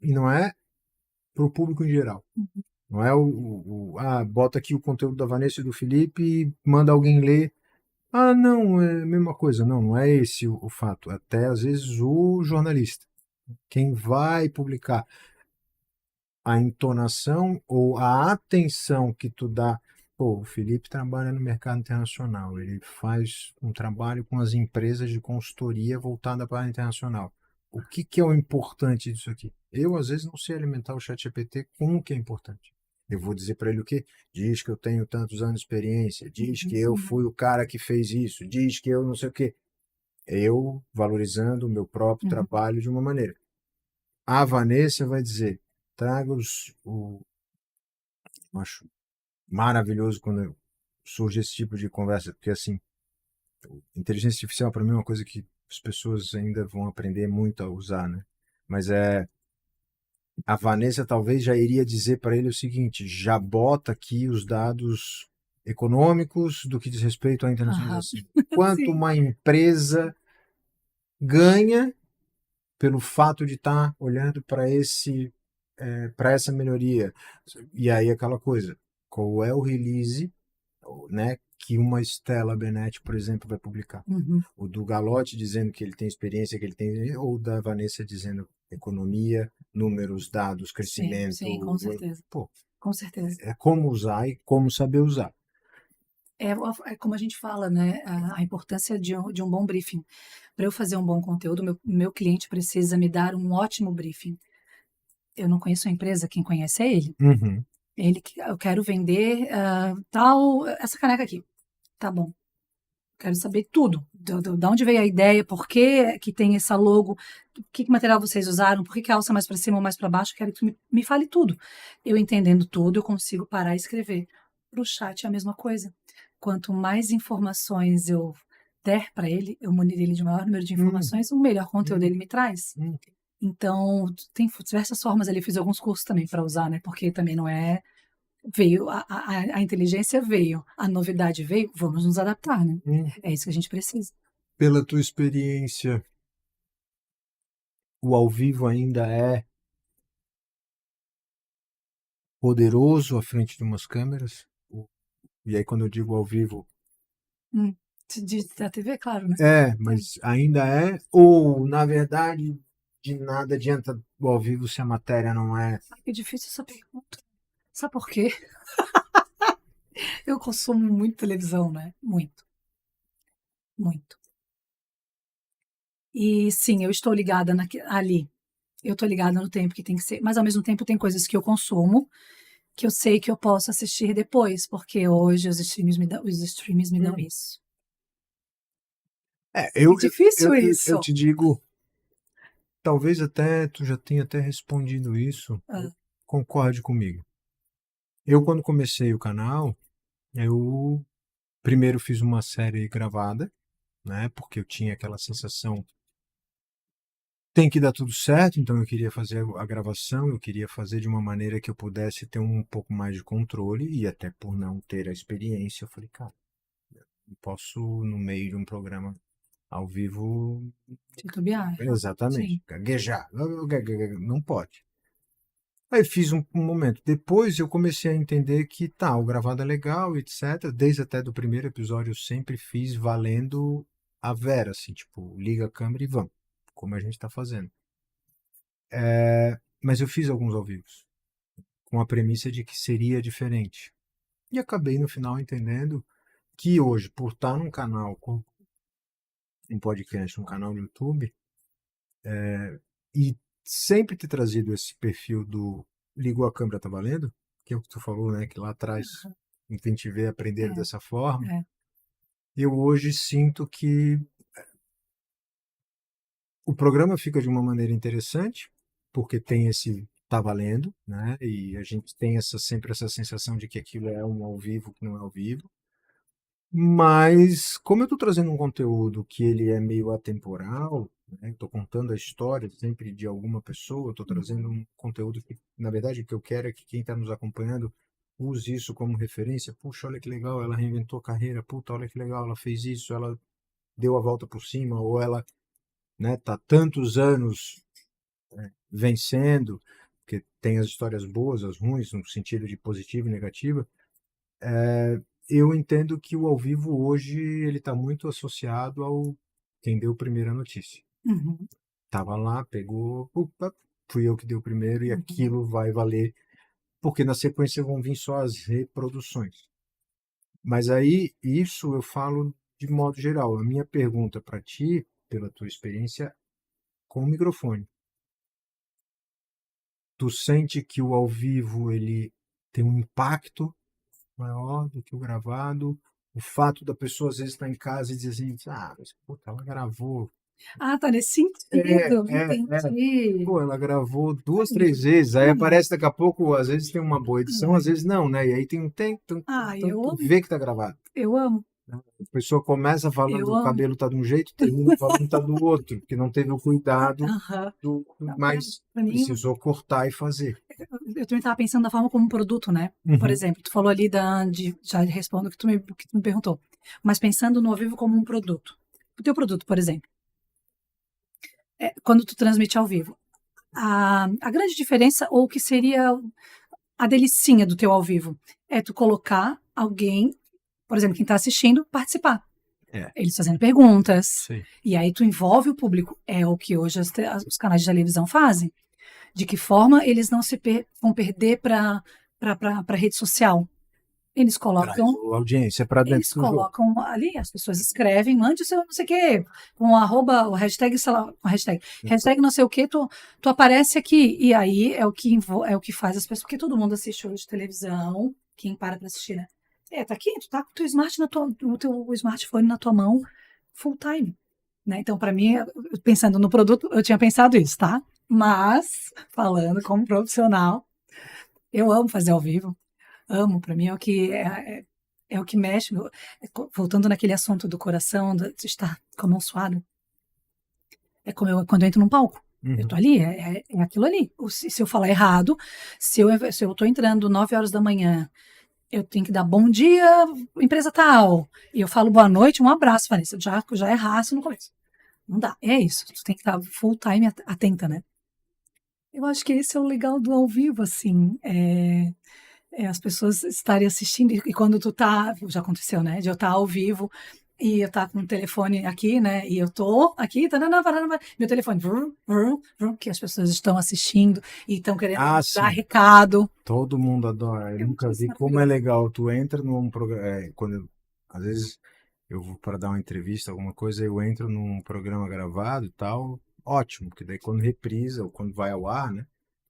e não é para o público em geral. Não é bota aqui o conteúdo da Vanessa e do Felipe e manda alguém ler. Ah, não, é a mesma coisa. Não, não é esse o fato. Até às vezes o jornalista, quem vai publicar, a entonação ou a atenção que tu dá. Pô, o Felipe trabalha no mercado internacional, ele faz um trabalho com as empresas de consultoria voltada para a internacional. O que, que é o importante disso aqui? Eu, às vezes, não sei alimentar o ChatGPT com o que é importante. Eu vou dizer para ele o quê? Diz que eu tenho tantos anos de experiência, diz que eu fui o cara que fez isso, diz que eu não sei o quê. Eu valorizando o meu próprio trabalho de uma maneira. A Vanessa vai dizer, traga eu acho maravilhoso quando surge esse tipo de conversa, porque assim, inteligência artificial para mim é uma coisa que as pessoas ainda vão aprender muito a usar, né? Mas a Vanessa talvez já iria dizer para ele o seguinte, já bota aqui os dados econômicos do que diz respeito à Aham. internacionalização. Quanto Sim. uma empresa ganha pelo fato de estar olhando para essa melhoria. E aí aquela coisa, qual é o release, né, que uma Stella Benetti, por exemplo, vai publicar? Uhum. O do Galotti dizendo que ele tem experiência, que ele tem, ou da Vanessa dizendo economia, números, dados, Sim, sim, com crescimento. certeza. Pô, Com certeza. é como usar e como saber usar. É como a gente fala, né? A importância de um bom briefing. Para eu fazer um bom conteúdo, meu cliente precisa me dar um ótimo briefing. Eu não conheço a empresa, quem conhece é ele. Uhum. Ele que eu quero vender tal, essa caneca aqui. Tá bom. Quero saber tudo. Da onde veio a ideia, por que tem essa logo, que material vocês usaram, por que a alça é mais para cima ou mais para baixo. Quero que tu me fale tudo. Eu entendendo tudo, eu consigo parar e escrever. Para o chat é a mesma coisa. Quanto mais informações eu der para ele, eu munir ele de maior número de Hum, informações, o melhor conteúdo hum, ele me traz. hum, Então, tem diversas formas ali. Eu fiz alguns cursos também para usar, né? Porque também não é. Veio, a inteligência veio, a novidade veio, vamos nos adaptar, né? hum. É isso que a gente precisa. Pela tua experiência, o ao vivo ainda é poderoso à frente de umas câmeras? E aí, quando eu digo ao vivo, Hum. Da TV, claro, né? mas ainda é? Ou, na verdade, de nada adianta o ao vivo se a matéria não é? É difícil essa pergunta. Sabe por quê? Eu consumo muito televisão, né? Muito, muito. E sim, eu estou ligada ali. Eu estou ligada no tempo que tem que ser. Mas ao mesmo tempo tem coisas que eu consumo que eu sei que eu posso assistir depois, porque hoje os streams me dão Hum. isso. É, É difícil eu isso. te digo, talvez até tu já tenha até respondido isso, Ah, concorde comigo. Eu, quando comecei o canal, eu primeiro fiz uma série gravada, né? Porque eu tinha aquela sensação, tem que dar tudo certo, então eu queria fazer a gravação, eu queria fazer de uma maneira que eu pudesse ter um pouco mais de controle, e até por não ter a experiência, eu falei, cara, não posso, no meio de um programa ao vivo, titubear. exatamente, Sim. gaguejar, não pode. Aí fiz um momento. Depois eu comecei a entender que tá, o gravado é legal, etc. Desde até do primeiro episódio eu sempre fiz valendo a Vera, assim, tipo, liga a câmera e vamos, como a gente tá fazendo. Mas eu fiz alguns ao vivo, com a premissa de que seria diferente. E acabei no final entendendo que hoje, por estar num canal, com um podcast, um canal no YouTube, e sempre ter trazido esse perfil do ligou a câmera, tá valendo? que é o que tu falou, né? Que lá atrás a gente vê aprender dessa forma. É. Eu hoje sinto que o programa fica de uma maneira interessante, porque tem esse tá valendo, né? E a gente tem sempre essa sensação de que aquilo é um ao vivo que não é ao vivo. Mas como eu estou trazendo um conteúdo que ele é meio atemporal, né? Estou contando a história sempre de alguma pessoa, estou trazendo um conteúdo que, na verdade, o que eu quero é que quem está nos acompanhando use isso como referência. Puxa, olha que legal, ela reinventou a carreira. Puta, olha que legal, ela fez isso, ela deu a volta por cima, ou ela, né, tá tantos anos vencendo, porque tem as histórias boas, as ruins, no sentido de positivo e negativa. Eu entendo que o ao vivo hoje ele está muito associado ao quem deu a primeira notícia. Uhum. Tava lá, pegou, opa, fui eu que dei o primeiro e Uhum. aquilo vai valer, porque na sequência vão vir só as reproduções. Mas aí, isso eu falo de modo geral. A minha pergunta para ti, pela tua experiência com o microfone, tu sente que o ao vivo ele tem um impacto maior do que o gravado? O fato da pessoa às vezes estar em casa e dizer assim, mas puta, ela gravou. Ah, tá nesse É, sentido, é, é. entendi. Pô, ela gravou 2, 3 vezes, aí aparece daqui a pouco, às vezes tem uma boa edição, às vezes não, né? E aí tem um tempo, então Eu tu amo, vê que tá gravado. eu amo, Né? A pessoa começa falando eu o amo. cabelo tá de um jeito, termina falando tá do outro, porque não teve o cuidado Aham. mas Pra mim, precisou cortar e fazer. eu também estava pensando da forma como um produto, né? Por Uhum. exemplo, tu falou ali já respondo o que que tu me perguntou, mas pensando no ao vivo como um produto. O teu produto, por exemplo, quando tu transmite ao vivo, a grande diferença, ou o que seria a delicinha do teu ao vivo, é tu colocar alguém, por exemplo, quem está assistindo, participar. É, Eles fazendo perguntas, sim. e aí tu envolve o público. É o que hoje os canais de televisão fazem. De que forma eles não vão perder para rede social? Eles Traz colocam, a audiência para dentro eles do jogo. colocam ali, as pessoas escrevem, mande o seu não sei o quê, com arroba, o hashtag, sei lá, o hashtag não sei o quê, tu aparece aqui. E aí é o que faz as pessoas, porque todo mundo assiste hoje televisão, quem para assistir, né? Tá aqui, tu tá com o teu smartphone na tua mão, full time. Né? Então, para mim, pensando no produto, eu tinha pensado isso, tá? Mas, falando como profissional, eu amo fazer ao vivo. Amo, para mim é o que mexe. Voltando naquele assunto do coração, de estar com a mão suada. É como quando eu entro num palco. Eu tô Uhum. ali, é aquilo ali. Se eu falar errado, se eu tô entrando 9 horas da manhã, eu tenho que dar bom dia, empresa tal. E eu falo boa noite, um abraço, Vanessa. Já errasse no começo. Não dá. É isso. Tu tem que estar full time atenta, né? Eu acho que esse é o legal do ao vivo, assim. É as pessoas estarem assistindo. E quando tu tá. Já aconteceu, né? De eu estar ao vivo e eu estar com o telefone aqui, né? E eu tô aqui, meu telefone, que as pessoas estão assistindo e estão querendo Ah, dar sim. recado. Todo mundo adora. Eu Eu nunca acho isso vi como é maravilhoso. legal. Tu entra num programa. Às vezes eu vou para dar uma entrevista, alguma coisa, eu entro num programa gravado e tal. Ótimo, porque daí quando reprisa ou quando vai ao ar, né?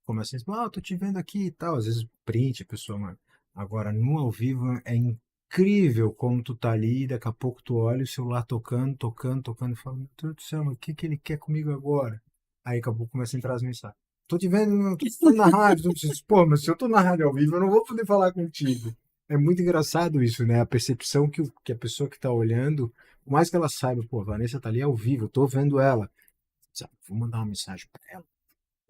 Começa assim, tô te vendo aqui e tal. Às vezes print, a pessoa, mano. Agora, no ao vivo é incrível como tu tá ali, e daqui a pouco tu olha o celular tocando, tocando, tocando, e fala, meu Deus do céu, mas o que que ele quer comigo agora? Aí daqui a pouco começa a entrar as mensagens. Tô te vendo, tô te vendo na rádio. Pô, mas se eu tô na rádio ao vivo, eu não vou poder falar contigo. É muito engraçado isso, né? A percepção que a pessoa que tá olhando, por mais que ela saiba, pô, a Vanessa tá ali ao vivo, eu tô vendo ela. Sabe, vou mandar uma mensagem pra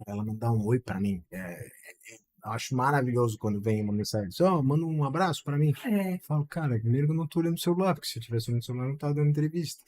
ela mandar um oi pra mim. Eu acho maravilhoso quando vem uma mensagem, ó, manda um abraço pra mim. É, Eu falo, cara, primeiro que eu não tô olhando o celular, porque se eu tivesse olhando o celular, eu não tava dando entrevista.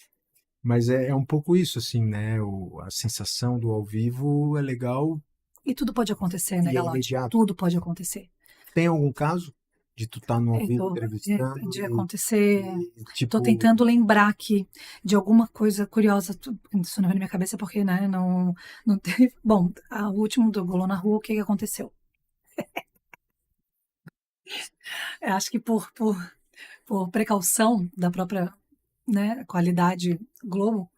Mas é um pouco isso, assim, né? A sensação do ao vivo é legal e tudo pode acontecer, né, e é Galote? imediato. Tudo pode acontecer. Tem algum caso de tu estar no ao vivo Então, entrevistando de acontecer. Estou tipo, tentando lembrar aqui de alguma coisa curiosa. Isso não vem na minha cabeça porque, né, não teve. Bom, o último do Golô na Rua, o que que aconteceu? Eu acho que por precaução da própria, né, qualidade Globo,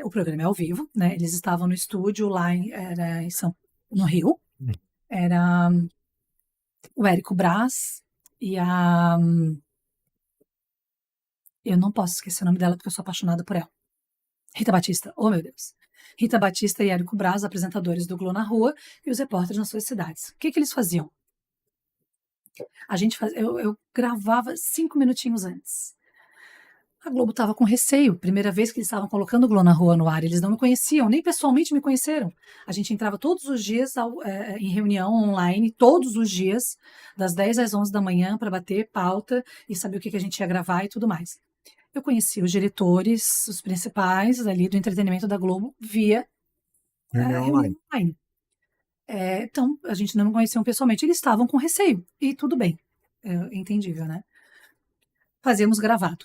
o programa é ao vivo, né? Eles estavam no estúdio lá no Rio. Era o Érico Brás e a... Eu não posso esquecer o nome dela porque eu sou apaixonada por ela. Rita Batista, oh meu Deus. Rita Batista e Érico Braz, apresentadores do Globo na Rua e os repórteres nas suas cidades. O que eles faziam? Eu gravava 5 minutinhos antes. A Globo estava com receio. Primeira vez que eles estavam colocando o Globo na Rua no ar, eles não me conheciam, nem pessoalmente me conheceram. A gente entrava todos os dias em reunião online, todos os dias, das 10 às 11 da manhã, para bater pauta e saber o que a gente ia gravar e tudo mais. Eu conheci os diretores, os principais ali do entretenimento da Globo via Reunião reunião online. online. Então, a gente não me conheciam pessoalmente. Eles estavam com receio. E tudo bem. Entendível, né? Fazíamos gravado.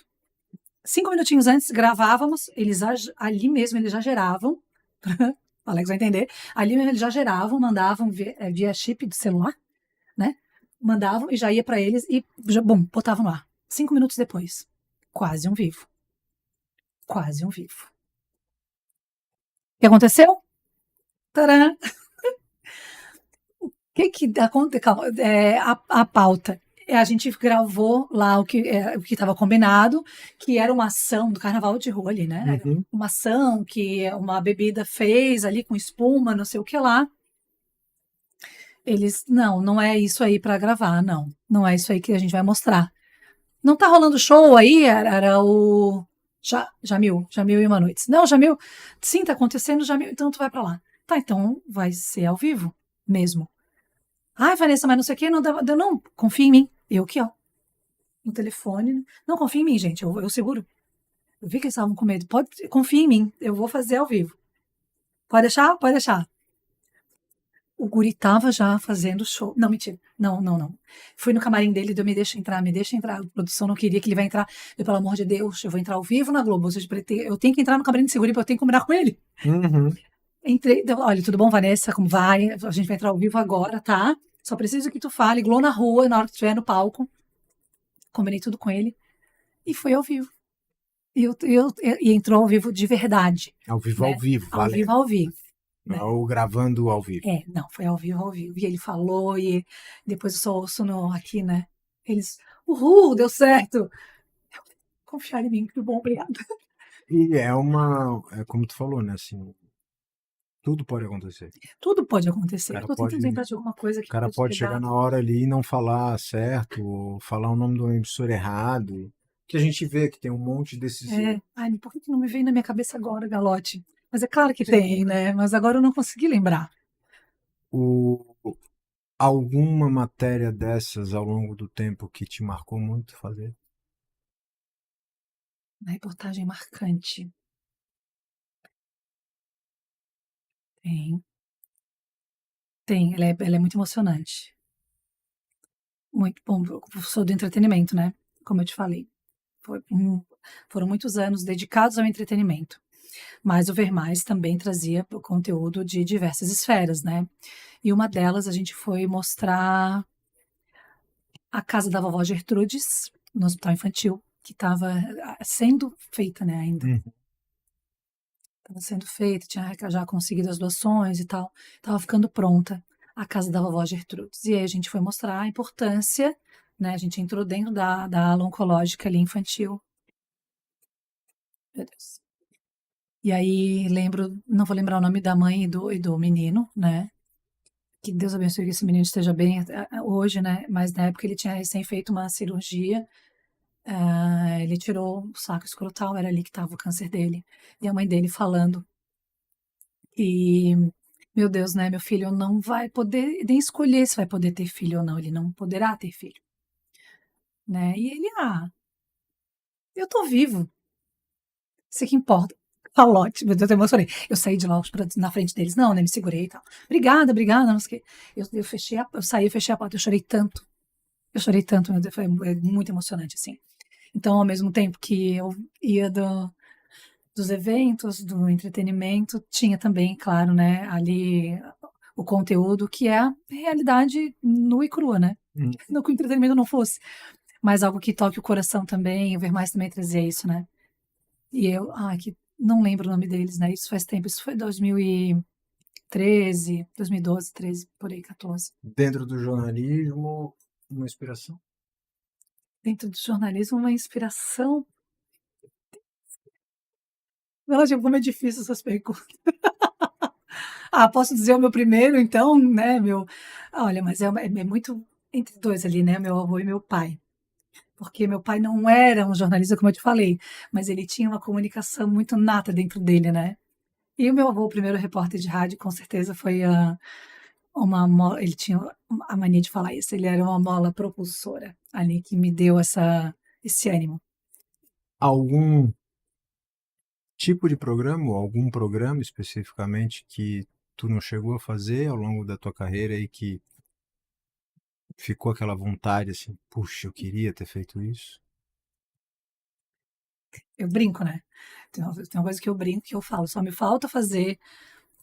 5 minutinhos antes, gravávamos. Ali mesmo, eles já geravam. O Alex vai entender. Ali mesmo, eles já geravam, mandavam via chip do celular, né? Mandavam e já ia para eles e, botavam no ar. 5 minutos depois. Quase um vivo. Quase um vivo. O que aconteceu? Tcharam! O que aconteceu? A pauta. A gente gravou lá o que estava combinado, que era uma ação do carnaval de rua ali, né? Uhum. Uma ação que uma bebida fez ali com espuma, não sei o que lá. Eles, não é isso aí para gravar, não. Não é isso aí que a gente vai mostrar. Não tá rolando show aí? Era o Jamil e Uma Noites. Não, Jamil, sim, tá acontecendo, Jamil, então tu vai para lá. Tá, então vai ser ao vivo mesmo. Ai, Vanessa, mas não sei o que, não, confia em mim. Eu aqui, ó, no telefone. Não, confia em mim, gente, eu seguro. Eu vi que eles estavam com medo. Confia em mim, eu vou fazer ao vivo. Pode deixar? Pode deixar. O guri tava já fazendo show. Não, mentira. Não. Fui no camarim dele, deu, me deixa entrar. A produção não queria que ele vai entrar. Eu, pelo amor de Deus, eu vou entrar ao vivo na Globo. Ou seja, eu tenho que entrar no camarim de seguro porque eu tenho que combinar com ele. Uhum. Entrei, olha, tudo bom, Vanessa? Como vai? A gente vai entrar ao vivo agora, tá? Só preciso que tu fale, Globo na Rua, na hora que estiver no palco. Combinei tudo com ele. E foi ao vivo. E entrou ao vivo de verdade. Ao vivo, né? ao vivo, Ao valeu. vivo, ao vivo. Né? Ou gravando ao vivo. Não, foi ao vivo, ao vivo. E ele falou, e depois eu só ouço aqui, né? Eles, uhul, deu certo. Confiar em mim, que bom, obrigada. E é como tu falou, né, assim, tudo pode acontecer. Tudo pode acontecer. Cara Eu tô tentando lembrar de alguma coisa que O cara pode chegar na hora ali e não falar certo, ou falar o nome de uma emissora errado. Que a gente vê que tem um monte desses. Ai, por que não me veio na minha cabeça agora, Galote? Mas é claro que tem, né? Mas agora eu não consegui lembrar. Alguma matéria dessas ao longo do tempo que te marcou muito fazer? Uma reportagem marcante. Tem, ela é muito emocionante. Muito bom. Eu sou do entretenimento, né? Como eu te falei. Foram muitos anos dedicados ao entretenimento. Mas o Ver Mais também trazia conteúdo de diversas esferas, né? E uma delas a gente foi mostrar a casa da vovó Gertrudes, no hospital infantil, que estava sendo feita, né, ainda. Estava sendo feita, tinha já conseguido as doações e tal. Estava ficando pronta a casa da vovó Gertrudes. E aí a gente foi mostrar a importância, né? A gente entrou dentro da ala oncológica ali infantil. Meu Deus. E aí não vou lembrar o nome da mãe e do menino, né? Que Deus abençoe que esse menino esteja bem hoje, né? Mas na época ele tinha recém feito uma cirurgia. Ele tirou o saco escrotal, era ali que estava o câncer dele. E a mãe dele falando que, meu Deus, né? Meu filho não vai poder nem escolher se vai poder ter filho ou não. Ele não poderá ter filho. Né? E ele, eu tô vivo. Isso que importa. Falote, meu Deus, eu emocionei. Eu saí de lá na frente deles, não, né? Me segurei e tal. Obrigada, não sei o quê. Eu saí, eu fechei a porta, eu chorei tanto. Meu Deus, foi muito emocionante, assim. Então, ao mesmo tempo que eu ia dos eventos, do entretenimento, tinha também, claro, né, ali o conteúdo que é a realidade nua e crua, né? Não que o entretenimento não fosse, mas algo que toque o coração também, o Ver Mais também trazia isso, né? E eu, que não lembro o nome deles, né? Isso faz tempo, isso foi 2000 2012, 13, por aí, 14. Dentro do jornalismo, uma inspiração? Dentro do jornalismo, uma inspiração. Nossa, como é difícil essas perguntas. Posso dizer o meu primeiro, então, né? Olha, mas é muito entre dois ali, né? Meu avô e meu pai. Porque meu pai não era um jornalista, como eu te falei, mas ele tinha uma comunicação muito nata dentro dele, né? E o meu avô, o primeiro repórter de rádio, com certeza foi ele tinha a mania de falar isso, ele era uma mola propulsora ali que me deu esse ânimo. Algum tipo de programa, ou algum programa especificamente que tu não chegou a fazer ao longo da tua carreira e que ficou aquela vontade assim, puxa, eu queria ter feito isso? Eu brinco, né? Tem uma coisa que eu brinco, que eu falo, só me falta fazer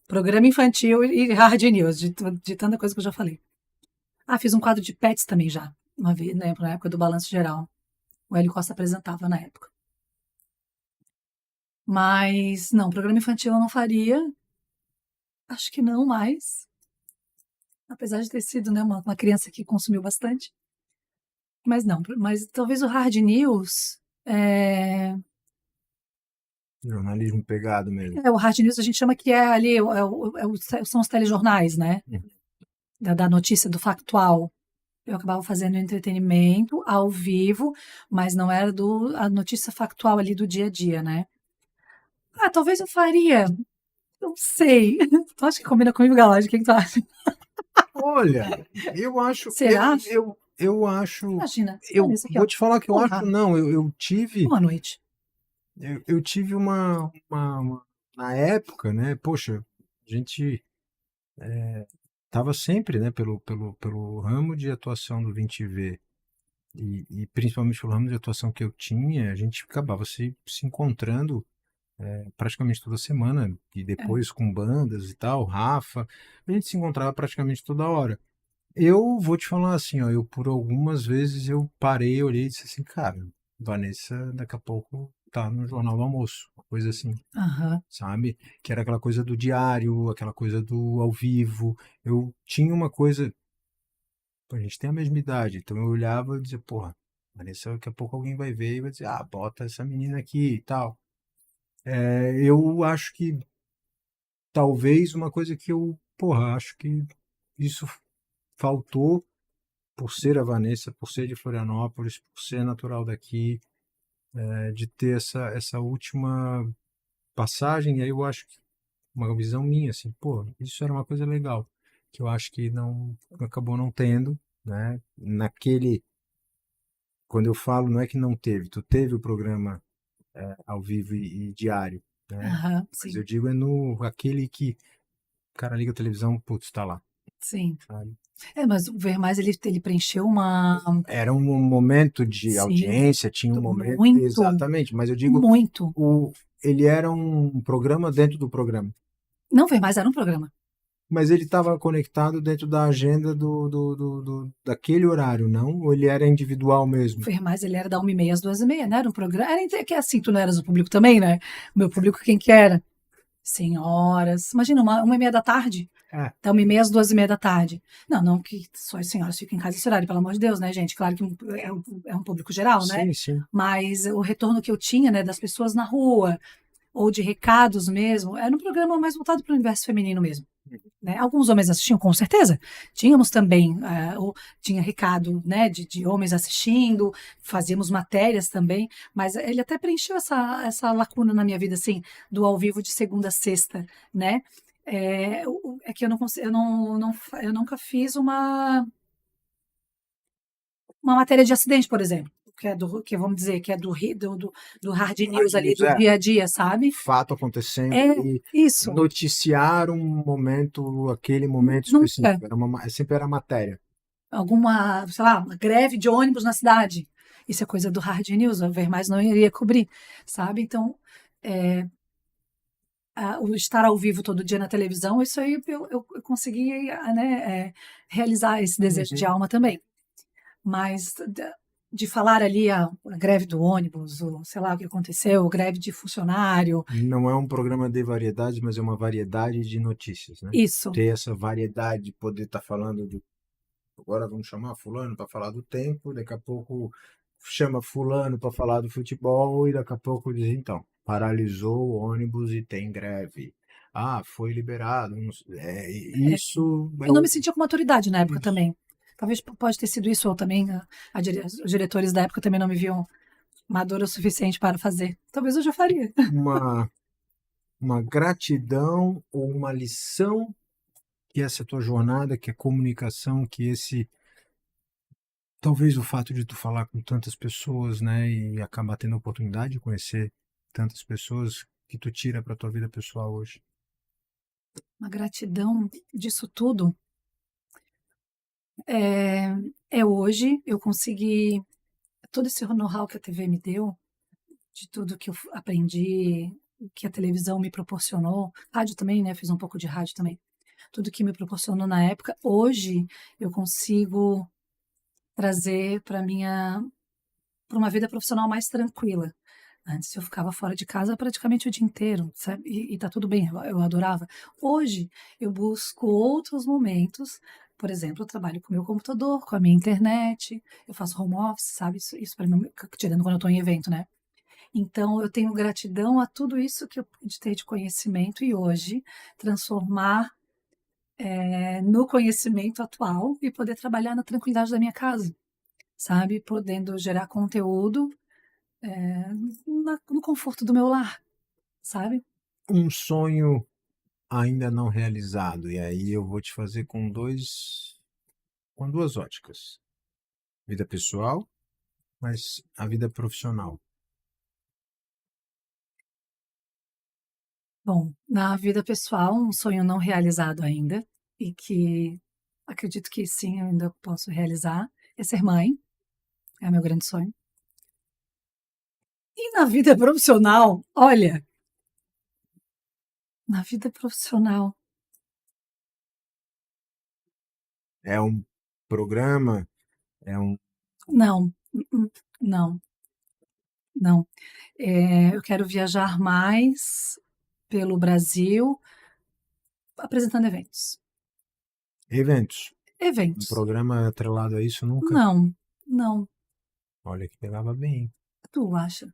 programa infantil e hard news, de tanta coisa que eu já falei. Fiz um quadro de pets também já, uma vez, né, na época do Balanço Geral. O Hélio Costa apresentava na época. Mas, não, programa infantil eu não faria. Acho que não mais. Apesar de ter sido, né, uma criança que consumiu bastante. Mas não, mas talvez o hard news. Jornalismo pegado mesmo. O hard news a gente chama que é ali, são os telejornais, né? Da notícia, do factual. Eu acabava fazendo entretenimento ao vivo, mas não era a notícia factual ali do dia a dia, né? Talvez eu faria. Não sei. Tu acha que combina comigo, Galad? O que tu acha? Olha, eu acho. Será? Eu acho. Imagina. Eu Olha isso aqui, vou ó. te falar que eu acho, não. Eu tive. Boa noite. Eu tive na época, né? Poxa, a gente estava sempre, né, pelo ramo de atuação do 20V e principalmente pelo ramo de atuação que eu tinha, a gente acabava se encontrando praticamente toda semana e depois com bandas e tal, Rafa, a gente se encontrava praticamente toda hora. Eu vou te falar assim, ó, eu por algumas vezes eu parei, olhei e disse assim, cara, Vanessa daqui a pouco tá no Jornal do Almoço, uma coisa assim, Aham. sabe? Que era aquela coisa do diário, aquela coisa do ao vivo. Eu tinha uma coisa, pô, a gente tem a mesma idade, então eu olhava e dizia, porra, Vanessa, daqui a pouco alguém vai ver e vai dizer, bota essa menina aqui e tal. Eu acho que talvez uma coisa que eu, porra, acho que isso faltou por ser a Vanessa, por ser de Florianópolis, por ser natural daqui, de ter essa última passagem, e aí eu acho que uma visão minha, assim, pô, isso era uma coisa legal, que eu acho que não acabou não tendo, né? Quando eu falo, não é que não teve, tu teve o programa ao vivo e diário, né? Aham. Mas Sim. eu digo no aquele que o cara liga a televisão, putz, tá lá, Sim. sabe? Mas o Ver Mais, ele preencheu uma. Era um momento de Sim. audiência, tinha um momento. Muito. Exatamente, mas eu digo, Muito. ele era um programa dentro do programa. Não, Ver Mais era um programa. Mas ele estava conectado dentro da agenda daquele horário, não? Ou ele era individual O mesmo? Ver Mais, ele era da 1h30 às 2h30, né? Era um programa. Que assim, tu não eras o público também, né? O meu público, quem que era? Senhoras. Imagina, 1h30 da tarde. É, Da 1h30 às 2h30 da tarde. Não que só as senhoras fiquem em casa esse horário, pelo amor de Deus, né, gente? Claro que é um público geral, né? sim, sim. Mas o retorno que eu tinha, né, das pessoas na rua, ou de recados mesmo, era um programa mais voltado para o universo feminino mesmo. Né? Alguns homens assistiam, com certeza. Tínhamos também, tinha recado, né, de homens assistindo, fazíamos matérias também, mas ele até preencheu essa lacuna na minha vida, assim, do ao vivo de segunda a sexta, né? É que eu não consigo, eu nunca fiz uma matéria de acidente, por exemplo, que vamos dizer, que é do hard news Hard ali, news, do dia a dia, sabe? fato acontecendo É e isso. noticiar um momento, aquele momento Nunca. específico. Sempre era matéria. Alguma, sei lá, uma greve de ônibus na cidade. Isso é coisa do hard news, a Ver Mais não iria cobrir, sabe? Então, o estar ao vivo todo dia na televisão, isso aí eu consegui, né, realizar esse desejo de alma também. Mas de falar ali a greve do ônibus, ou sei lá o que aconteceu, greve de funcionário. Não é um programa de variedades, mas é uma variedade de notícias, né? Isso. Ter essa variedade, poder estar falando de. Agora vamos chamar fulano para falar do tempo, daqui a pouco chama fulano para falar do futebol e daqui a pouco diz, então, paralisou o ônibus e tem greve. Ah, foi liberado. Isso é Eu não o. me sentia com maturidade na época Isso. também. Talvez pode ter sido isso, ou também os diretores da época também não me viam madura o suficiente para fazer. Talvez eu já faria. Uma, uma gratidão ou uma lição que essa tua jornada, que a comunicação, que esse talvez o fato de tu falar com tantas pessoas, né, e acabar tendo a oportunidade de conhecer tantas pessoas que tu tira para tua vida pessoal hoje. Uma gratidão disso tudo é, é hoje eu consegui todo esse know-how que a TV me deu, de tudo que eu aprendi, o que a televisão me proporcionou, rádio também, né? Fiz um pouco de rádio também. Tudo que me proporcionou na época, hoje eu consigo trazer para uma vida profissional mais tranquila. Antes eu ficava fora de casa praticamente o dia inteiro, sabe? E tá tudo bem, eu adorava. Hoje eu busco outros momentos. Por exemplo, eu trabalho com o meu computador, com a minha internet, eu faço home office, sabe? Isso para mim, tirando quando eu estou em evento, né? Então eu tenho gratidão a tudo isso que eu pude ter de conhecimento e hoje transformar no conhecimento atual e poder trabalhar na tranquilidade da minha casa, sabe? Podendo gerar conteúdo no conforto do meu lar, sabe? Um sonho ainda não realizado, e aí eu vou te fazer com duas óticas. Vida pessoal, mas a vida profissional. Bom, na vida pessoal, um sonho não realizado ainda, e que acredito que sim, eu ainda posso realizar, é ser mãe, é o meu grande sonho. E na vida profissional, olha, na vida profissional, É um programa, é um. não, não, não. Eu quero viajar mais pelo Brasil, apresentando eventos. Eventos. Um Eventos. programa atrelado a isso nunca. Não, não. Olha que pegava bem. Tu acha?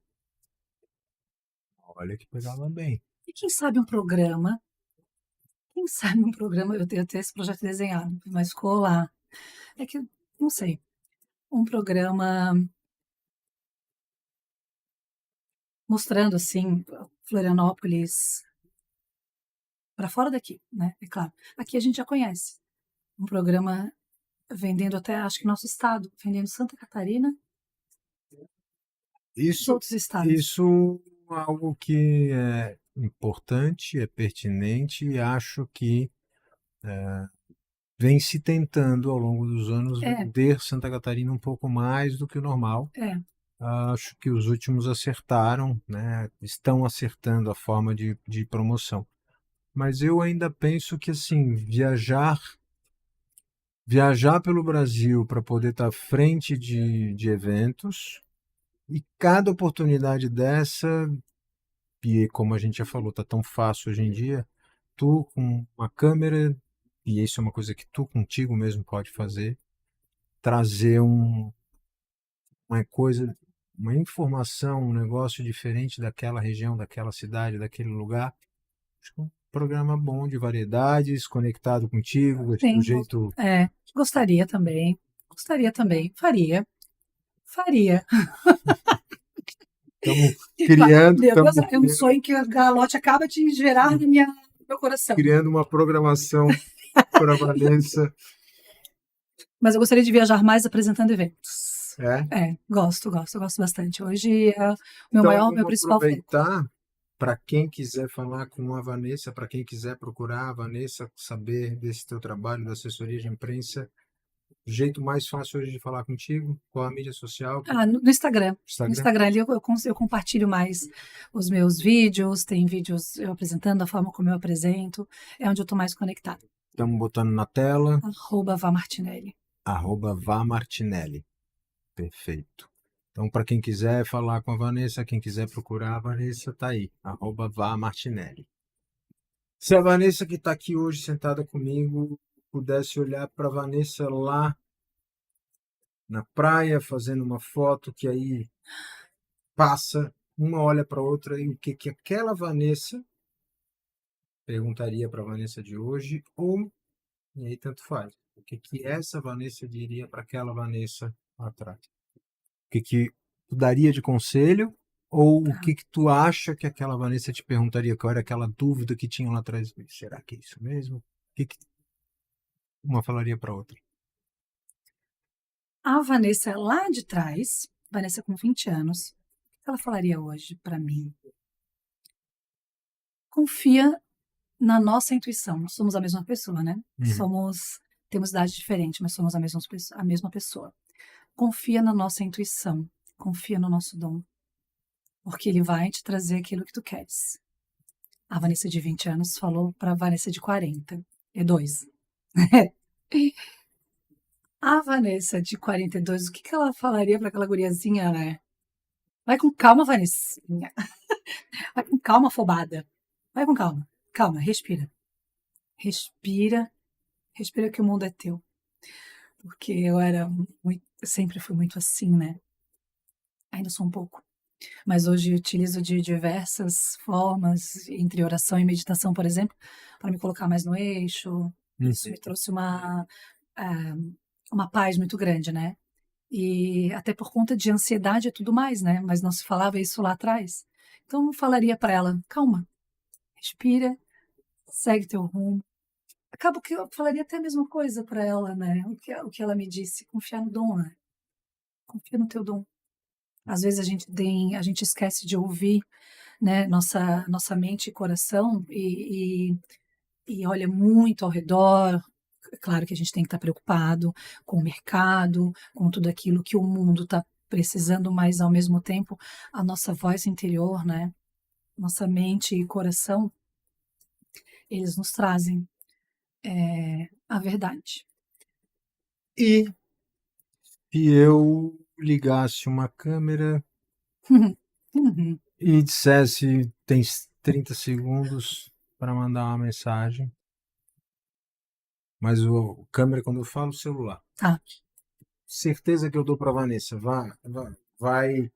Olha que pegava bem. E quem sabe um programa? Quem sabe um programa? Eu tenho esse projeto desenhado, mas ficou lá. É que, não sei. Um programa mostrando, assim, Florianópolis para fora daqui, né? É claro. Aqui a gente já conhece. Um programa vendendo até, acho que nosso estado, vendendo Santa Catarina e os Isso, outros estados. isso é algo que é importante, é pertinente e acho que vem se tentando ao longo dos anos É, vender Santa Catarina um pouco mais do que o normal. é. Acho que os últimos acertaram, né? Estão acertando a forma de promoção. Mas eu ainda penso que assim, viajar pelo Brasil para poder estar à frente de eventos e cada oportunidade dessa, e como a gente já falou, tá tão fácil hoje em dia, tu com uma câmera, e isso é uma coisa que tu contigo mesmo pode fazer, trazer uma coisa, uma informação, um negócio diferente daquela região, daquela cidade, daquele lugar. Acho que é um programa bom de variedades, conectado contigo, do Sim, jeito. gostaria também. Gostaria também. Faria. Faria. Estamos E, criando, meu Deus, estamos é um criando, sonho que a Galote acaba de gerar no meu coração. criando uma programação para a Vanessa. Mas eu gostaria de viajar mais apresentando eventos. É? Gosto bastante. Hoje é o Então meu vamos principal foco. aproveitar para quem quiser falar com a Vanessa, para quem quiser procurar a Vanessa, saber desse teu trabalho da assessoria de imprensa. O jeito mais fácil hoje de falar contigo, qual a mídia social? No Instagram. No Instagram? Instagram ali eu compartilho mais os meus vídeos, tem vídeos eu apresentando, a forma como eu apresento, é onde eu estou mais conectada. Estamos botando na tela, @vamartinelli. @vamartinelli. Perfeito. Então, para quem quiser falar com a Vanessa, quem quiser procurar a Vanessa, tá aí, @vamartinelli. Se a Vanessa que está aqui hoje sentada comigo pudesse olhar para a Vanessa lá na praia, fazendo uma foto que aí passa, uma olha para outra e o que que aquela Vanessa perguntaria para a Vanessa de hoje, ou, e aí tanto faz, o que que essa Vanessa diria para aquela Vanessa lá atrás? O que que tu daria de conselho, ou o que que tu acha que aquela Vanessa te perguntaria? Qual era aquela dúvida que tinha lá atrás? Será que é isso mesmo? O que que uma falaria para outra? A Vanessa lá de trás, Vanessa com 20 anos, o que ela falaria hoje para mim? Confia na nossa intuição. Somos a mesma pessoa, né? Temos idade diferente, mas somos a mesma pessoa. Confia na nossa intuição, confia no nosso dom, porque ele vai te trazer aquilo que tu queres. A Vanessa de 20 anos falou para a Vanessa de 42. A Vanessa de 42, o que que ela falaria para aquela guriazinha, né? Vai com calma, Vanessinha. Vai com calma, afobada. Vai com calma. Calma, respira. Respira. Respira que o mundo é teu. Porque eu sempre fui muito assim, né? Ainda sou um pouco. Mas hoje eu utilizo de diversas formas, entre oração e meditação, por exemplo, para me colocar mais no eixo. Isso me trouxe uma paz muito grande, né? E até por conta de ansiedade e tudo mais, né? Mas não se falava isso lá atrás. Então eu falaria para ela, calma, respira, segue teu rumo. Acabo que eu falaria até a mesma coisa para ela, né? O que ela me disse, confiar no dom, né? Confia no teu dom. Às vezes a gente esquece de ouvir, né, nossa mente e coração e olha muito ao redor. É claro que a gente tem que estar preocupado com o mercado, com tudo aquilo que o mundo está precisando, mas ao mesmo tempo a nossa voz interior, né, nossa mente e coração, eles nos trazem a verdade. E se eu ligasse uma câmera Uhum. e dissesse, tem 30 segundos para mandar uma mensagem, mas o câmera, quando eu falo, celular. Tá. Certeza que eu dou para Vanessa, vai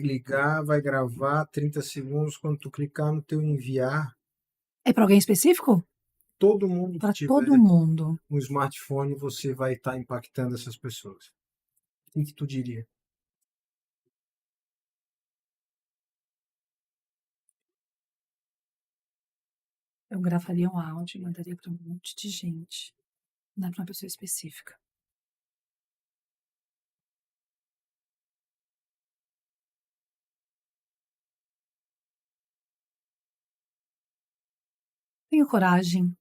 ligar, vai gravar 30 segundos, quando tu clicar no teu enviar, É para alguém específico? todo mundo que Para tiver todo mundo. um smartphone, você vai estar impactando essas pessoas. O que tu diria? Eu gravaria um áudio e mandaria para um monte de gente, não é para uma pessoa específica. Tenho coragem.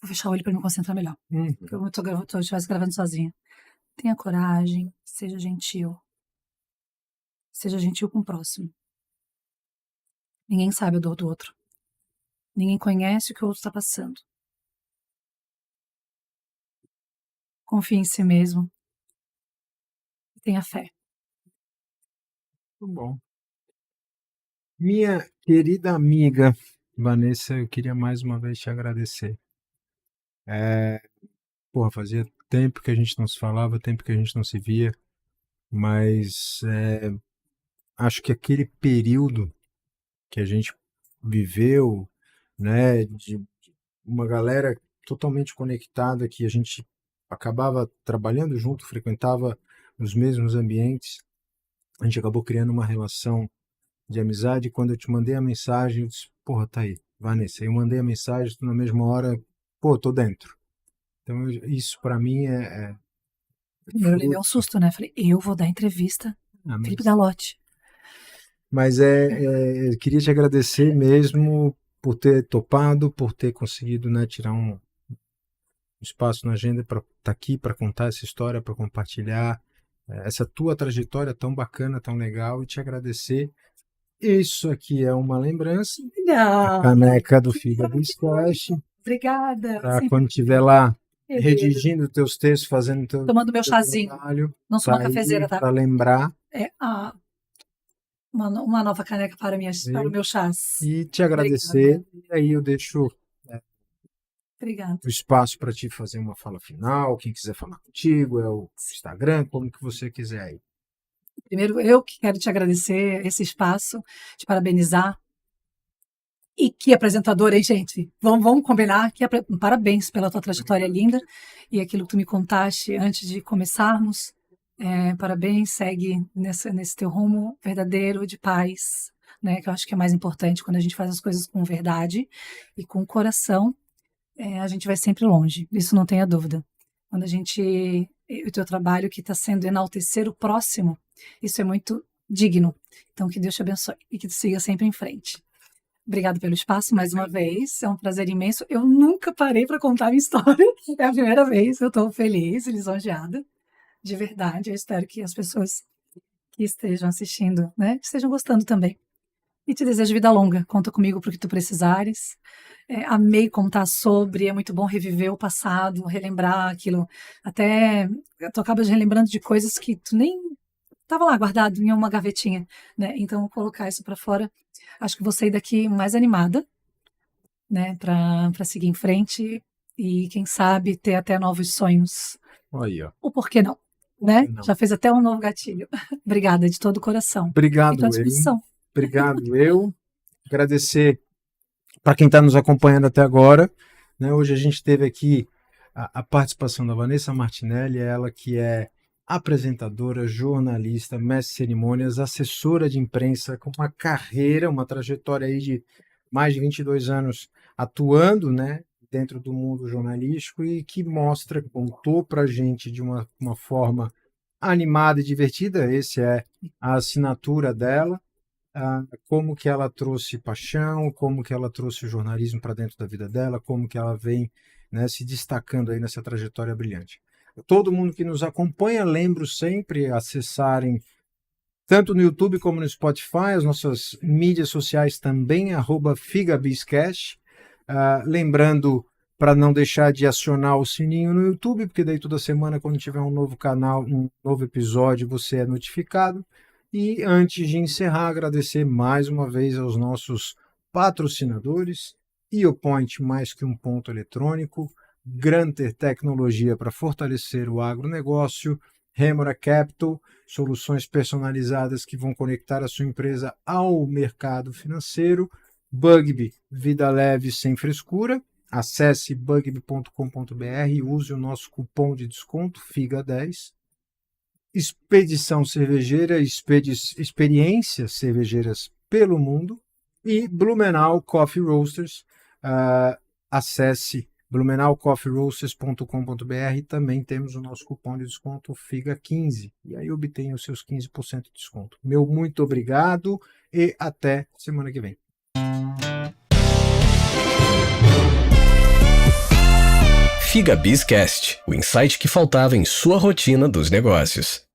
Vou fechar o olho para me concentrar melhor. Porque eu estivesse gravando sozinha. Tenha coragem, seja gentil. Seja gentil com o próximo. Ninguém sabe a dor do outro. Ninguém conhece o que o outro está passando. Confie em si mesmo. E tenha fé. Muito bom. Minha querida amiga Vanessa, eu queria mais uma vez te agradecer. Porra, fazia tempo que a gente não se falava, tempo que a gente não se via, mas acho que aquele período que a gente viveu, né, de uma galera totalmente conectada, que a gente acabava trabalhando junto, frequentava os mesmos ambientes, a gente acabou criando uma relação de amizade. Quando eu te mandei a mensagem, eu disse, porra, tá aí, Vanessa, eu mandei a mensagem, tu na mesma hora, pô, tô dentro. Então isso para mim Primeiro eu levei um susto, né? Falei, eu vou dar entrevista. Felipe Galotti. Mas eu queria te agradecer mesmo por ter topado, por ter conseguido, né, tirar um espaço na agenda para estar aqui, para contar essa história, para compartilhar essa tua trajetória tão bacana, tão legal, e te agradecer. Isso aqui é uma lembrança, a caneca do Figa Biscast. Obrigada. Para quando estiver lá redigindo teus textos, fazendo teu Tomando meu teu chazinho. trabalho. Não sou uma Tá aí cafezeira, tá? para lembrar. É uma nova caneca para o meu chás. E te agradecer. Obrigada. E aí eu deixo Obrigada. o espaço para te fazer uma fala final. Quem quiser falar contigo, é o Instagram, como que você quiser aí. Primeiro, eu que quero te agradecer esse espaço, te parabenizar. E que apresentador, hein, gente? Vamos combinar. Parabéns pela tua trajetória linda e aquilo que tu me contaste antes de começarmos. Parabéns, segue nesse teu rumo verdadeiro de paz, né? Que eu acho que é mais importante quando a gente faz as coisas com verdade e com coração. A gente vai sempre longe, isso não tenha dúvida. Quando o teu trabalho que está sendo enaltecer o próximo, isso é muito digno. Então, que Deus te abençoe e que tu siga sempre em frente. Obrigada pelo espaço mais uma vez, é um prazer imenso. Eu nunca parei para contar a minha história, é a primeira vez, eu estou feliz e lisonjeada, de verdade. Eu espero que as pessoas que estejam assistindo, né, estejam gostando também. E te desejo vida longa, conta comigo para o que tu precisares. Amei contar sobre, é muito bom reviver o passado, relembrar aquilo. Até tu acabas relembrando de coisas que tu nem estava lá guardado em uma gavetinha, né? Então, colocar isso para fora, acho que vou sair daqui mais animada, né? Para seguir em frente e, quem sabe, ter até novos sonhos. Aí, ó. O porquê não, né? Não. Já fez até um novo gatilho. Obrigada de todo o coração. Obrigado, Estou à disposição. Obrigado, eu. Agradecer para quem está nos acompanhando até agora. Né? Hoje a gente teve aqui a participação da Vanessa Martinelli, ela que é apresentadora, jornalista, mestre de cerimônias, assessora de imprensa, com uma carreira, uma trajetória aí de mais de 22 anos atuando, né, dentro do mundo jornalístico e que contou para a gente de uma forma animada e divertida, esse é a assinatura dela, como que ela trouxe paixão, como que ela trouxe o jornalismo para dentro da vida dela, como que ela vem, né, se destacando aí nessa trajetória brilhante. Todo mundo que nos acompanha, lembro sempre acessarem tanto no YouTube como no Spotify, as nossas mídias sociais também, @FigaBizCast. Lembrando para não deixar de acionar o sininho no YouTube, porque daí toda semana, quando tiver um novo canal, um novo episódio, você é notificado. E antes de encerrar, agradecer mais uma vez aos nossos patrocinadores, IoPoint, mais que um ponto eletrônico, Granter Tecnologia para fortalecer o agronegócio, Remora Capital, soluções personalizadas que vão conectar a sua empresa ao mercado financeiro, Bugby, vida leve sem frescura. Acesse bugby.com.br e use o nosso cupom de desconto FIGA10. Expedição Cervejeira, experiências cervejeiras pelo mundo. E Blumenau Coffee Roasters. Acesse blumenaucoffeeroasters.com.br. Também temos o nosso cupom de desconto FIGA15 e aí obtenha os seus 15% de desconto. Meu muito obrigado e até semana que vem. FigaBizCast, o insight que faltava em sua rotina dos negócios.